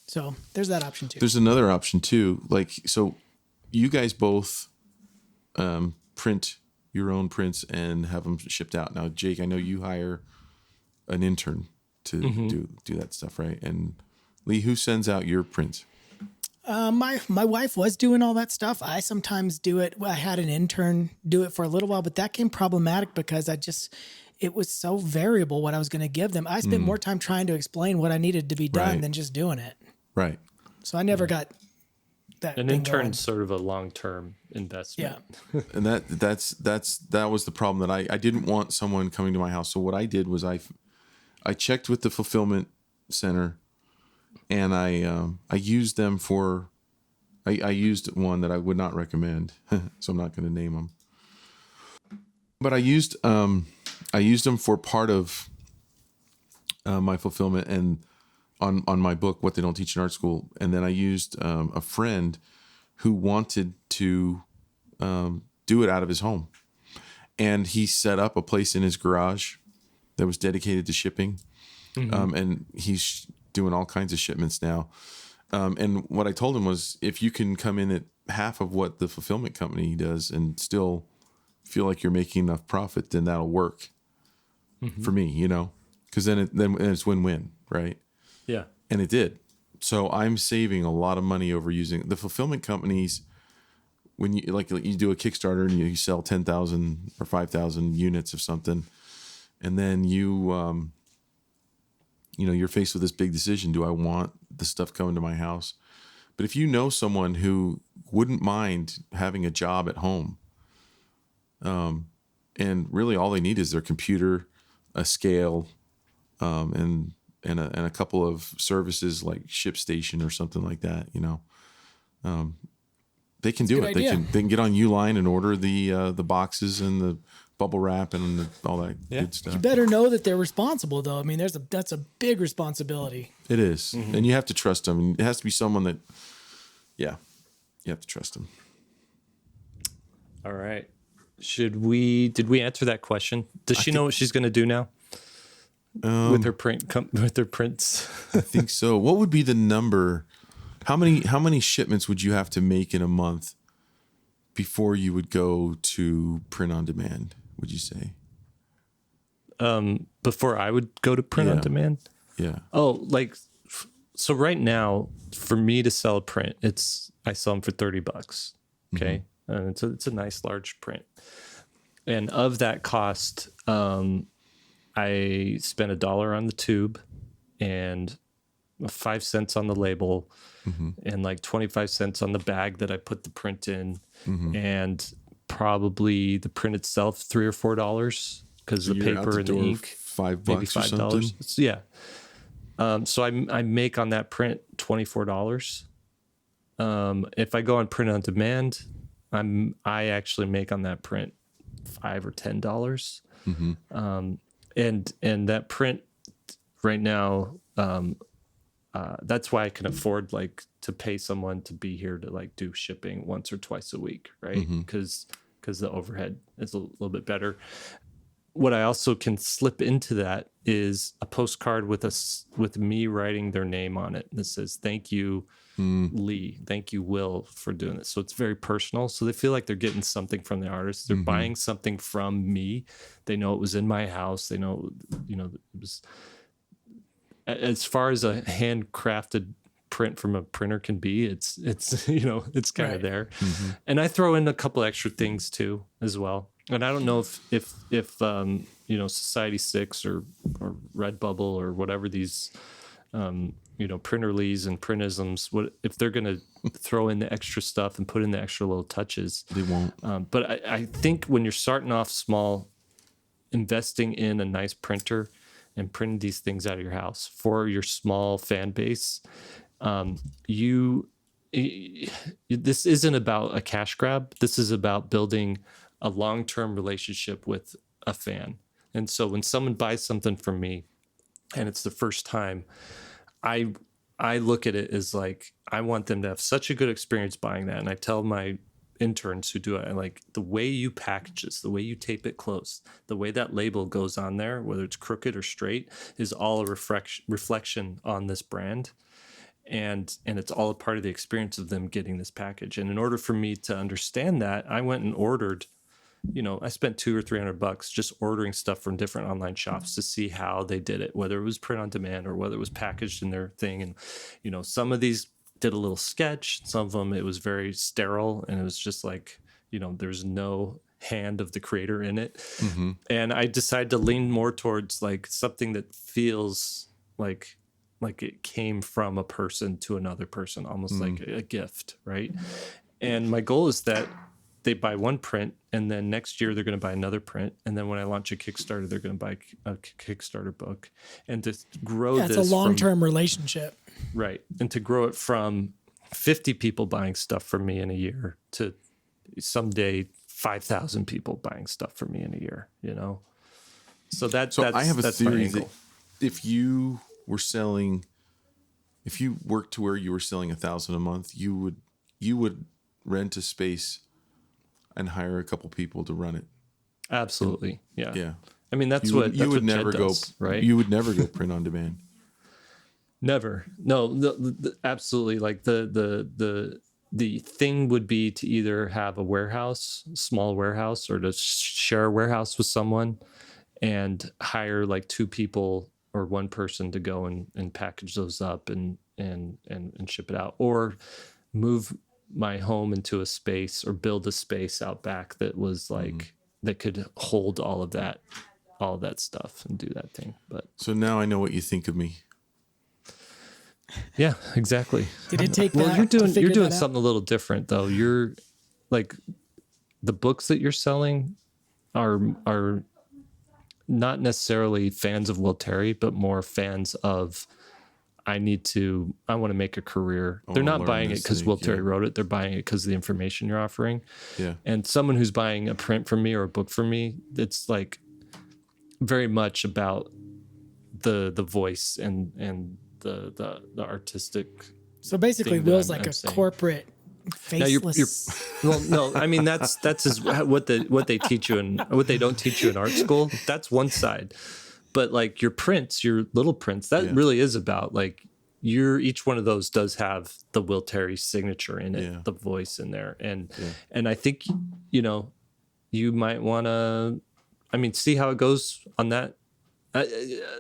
So there's that option too. There's another option too. Like, so you guys both print your own prints and have them shipped out. Now, Jake, I know you hire an intern to do that stuff, right? And Lee, who sends out your prints? My wife was doing all that stuff. I sometimes do it. I had an intern do it for a little while, but that became problematic because it was so variable what I was going to give them. I spent more time trying to explain what I needed to be done than just doing it. Right. So I never got that. An intern's sort of a long-term investment. Yeah. And that was the problem, that I didn't want someone coming to my house. So what I did was I checked with the fulfillment center, and I used them for, I used one that I would not recommend, so I'm not going to name them. But I used them for part of my fulfillment and on my book, What They Don't Teach in Art School. And then I used a friend who wanted to do it out of his home. And he set up a place in his garage that was dedicated to shipping. And he's doing all kinds of shipments now. And what I told him was, if you can come in at half of what the fulfillment company does and still feel like you're making enough profit, then that'll work for me, you know, because then it's win-win, right? Yeah. And it did. So I'm saving a lot of money over using the fulfillment companies. When you do a Kickstarter and you sell 10,000 or 5,000 units of something, and then you're faced with this big decision. Do I want the stuff coming to my house? But if you know someone who wouldn't mind having a job at home, and really all they need is their computer, a scale, and a couple of services like ShipStation or something like that, you know, they can do it. They can get on Uline and order the boxes and the bubble wrap and all that good stuff. You better know that they're responsible, though. I mean, that's a big responsibility. It is. And you have to trust them. It has to be someone that, you have to trust them. All right. Did we answer that question? Does she know what she's going to do now with her prints? I think so. What would be the number? How many shipments would you have to make in a month before you would go to print on demand, would you say? Before I would go to print on demand? Yeah. Oh, so right now, for me to sell a print, I sell them for $30. Okay. And it's a nice large print. And of that cost, I spent $1 on the tube and 5 cents on the label, and like 25 cents on the bag that I put the print in, and probably the print itself $3 or $4 because the paper and the ink, $5 maybe $5 or something. Yeah. So I make on that print $24. If I go on print on demand, I actually make on that print $5 or $10. And that print right now, that's why I can afford to pay someone to be here to do shipping once or twice a week, right? Because the overhead is a little bit better. What I also can slip into that is a postcard with me writing their name on it that says, "Thank you, Lee. Thank you, Will, for doing this." So it's very personal. So they feel like they're getting something from the artist. They're buying something from me. They know it was in my house. They know, it was, as far as a handcrafted print from a printer can be, it's kind of there. And I throw in a couple extra things too as well. And I don't know if Society 6 or Redbubble or whatever these Printerlies and Printisms, what if they're going to throw in the extra stuff and put in the extra little touches? They won't. But I think when you're starting off small, investing in a nice printer and printing these things out of your house for your small fan base, this isn't about a cash grab. This is about building a long-term relationship with a fan. And so when someone buys something from me and it's the first time, I look at it as I want them to have such a good experience buying that. And I tell my interns who do it, the way you package this, the way you tape it close, the way that label goes on there, whether it's crooked or straight, is all a reflection on this brand. And it's all a part of the experience of them getting this package. And in order for me to understand that, I went and ordered, I spent $200 or $300 just ordering stuff from different online shops to see how they did it, whether it was print on demand or whether it was packaged in their thing. And, some of these did a little sketch. Some of them, it was very sterile. And it was just there's no hand of the creator in it. And I decided to lean more towards like something that feels like it came from a person to another person, almost like a gift, right? And my goal is that they buy one print, and then next year they're going to buy another print, and then when I launch a Kickstarter, they're going to buy a Kickstarter book, and to grow this. It's a long-term relationship, right? And to grow it from 50 people buying stuff from me in a year to someday 5,000 people buying stuff from me in a year. You know, so that's I have a that's theory my angle. that if you worked to where you were selling 1,000 a month, you would rent a space and hire a couple people to run it. Absolutely. Yeah. Yeah. I mean, that's what Jed does, right? You would never go print on demand. Never. No, absolutely. Like the thing would be to either have a warehouse, small warehouse, or to share a warehouse with someone and hire like 2 people or 1 person to go and package those up and ship it out, or move my home into a space or build a space out back that was like that could hold all of that stuff and do that thing. But so now I know what you think of me. yeah, exactly. Did it take well, that you're to figure doing that out? something a little different though. You're like, the books that you're selling are not necessarily fans of Will Terry, but more fans of, I want to make a career. They're not buying it because Will Terry wrote it. They're buying it because of the information you're offering. Yeah. And someone who's buying a print from me or a book from me, it's like very much about the voice and the artistic. So basically, Will's like a corporate faceless. Well, no, I mean that's what they teach you and what they don't teach you in art school. That's one side. But like your prints, your little prints, that really is about like each one of those does have the Will Terry signature in it, the voice in there. And I think, you might want to, see how it goes on that,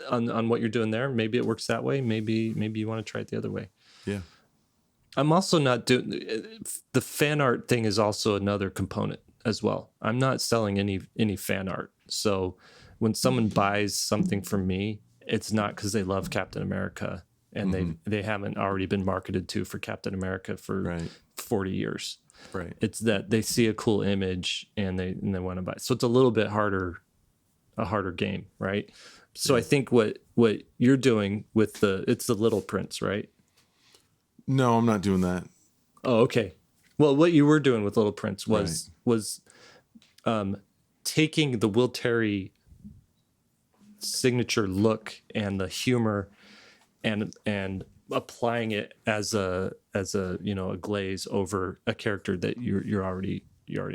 on what you're doing there. Maybe it works that way. Maybe you want to try it the other way. Yeah. I'm also not doing the fan art thing is also another component as well. I'm not selling any fan art. So when someone buys something from me, it's not because they love Captain America and they haven't already been marketed to for Captain America for 40 years. Right. It's that they see a cool image and they want to buy it. So it's a little bit a harder game, right? So I think what you're doing with it's the little prints, right? No, I'm not doing that. Oh, okay. Well, what you were doing with little prints was taking the Will Terry signature look and the humor and applying it as a a glaze over a character that you already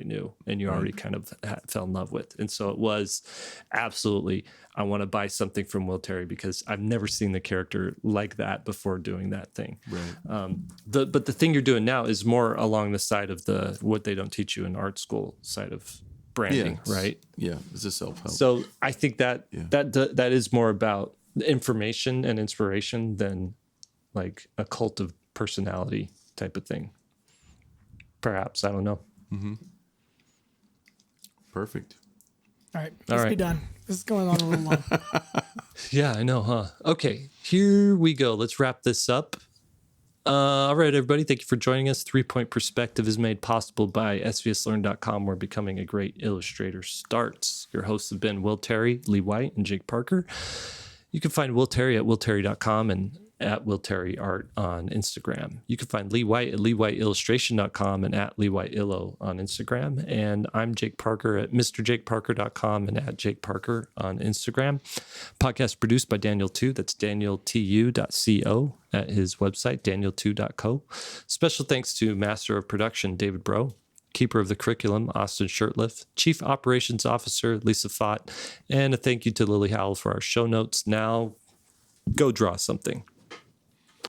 knew and you already kind of fell in love with. And so it was absolutely, I want to buy something from Will Terry because I've never seen the character like that before doing that thing. Right. But the thing you're doing now is more along the side of what they don't teach you in art school side of branding, right? Yeah, it's a self-help. So I think that is more about information and inspiration than like a cult of personality type of thing. Perhaps, I don't know. Mm-hmm. Perfect. All right, let's be done. This is going on a little long. Yeah, I know, huh? Okay, here we go. Let's wrap this up. All right, everybody. Thank you for joining us. 3-Point Perspective is made possible by SVSLearn.com, where becoming a great illustrator starts. Your hosts have been Will Terry, Lee White, and Jake Parker. You can find Will Terry at willterry.com and at Will Terry Art on Instagram. You can find Lee White at leewhiteillustration.com and at leewhiteillo on Instagram. And I'm Jake Parker at mrjakeparker.com and at Jake Parker on Instagram. Podcast produced by Daniel 2. That's danieltu.co at his website, daniel2.co. Special thanks to Master of Production, David Bro. Keeper of the Curriculum, Austin Shirtliff, Chief Operations Officer, Lisa Fott, and a thank you to Lily Howell for our show notes. Now, go draw something.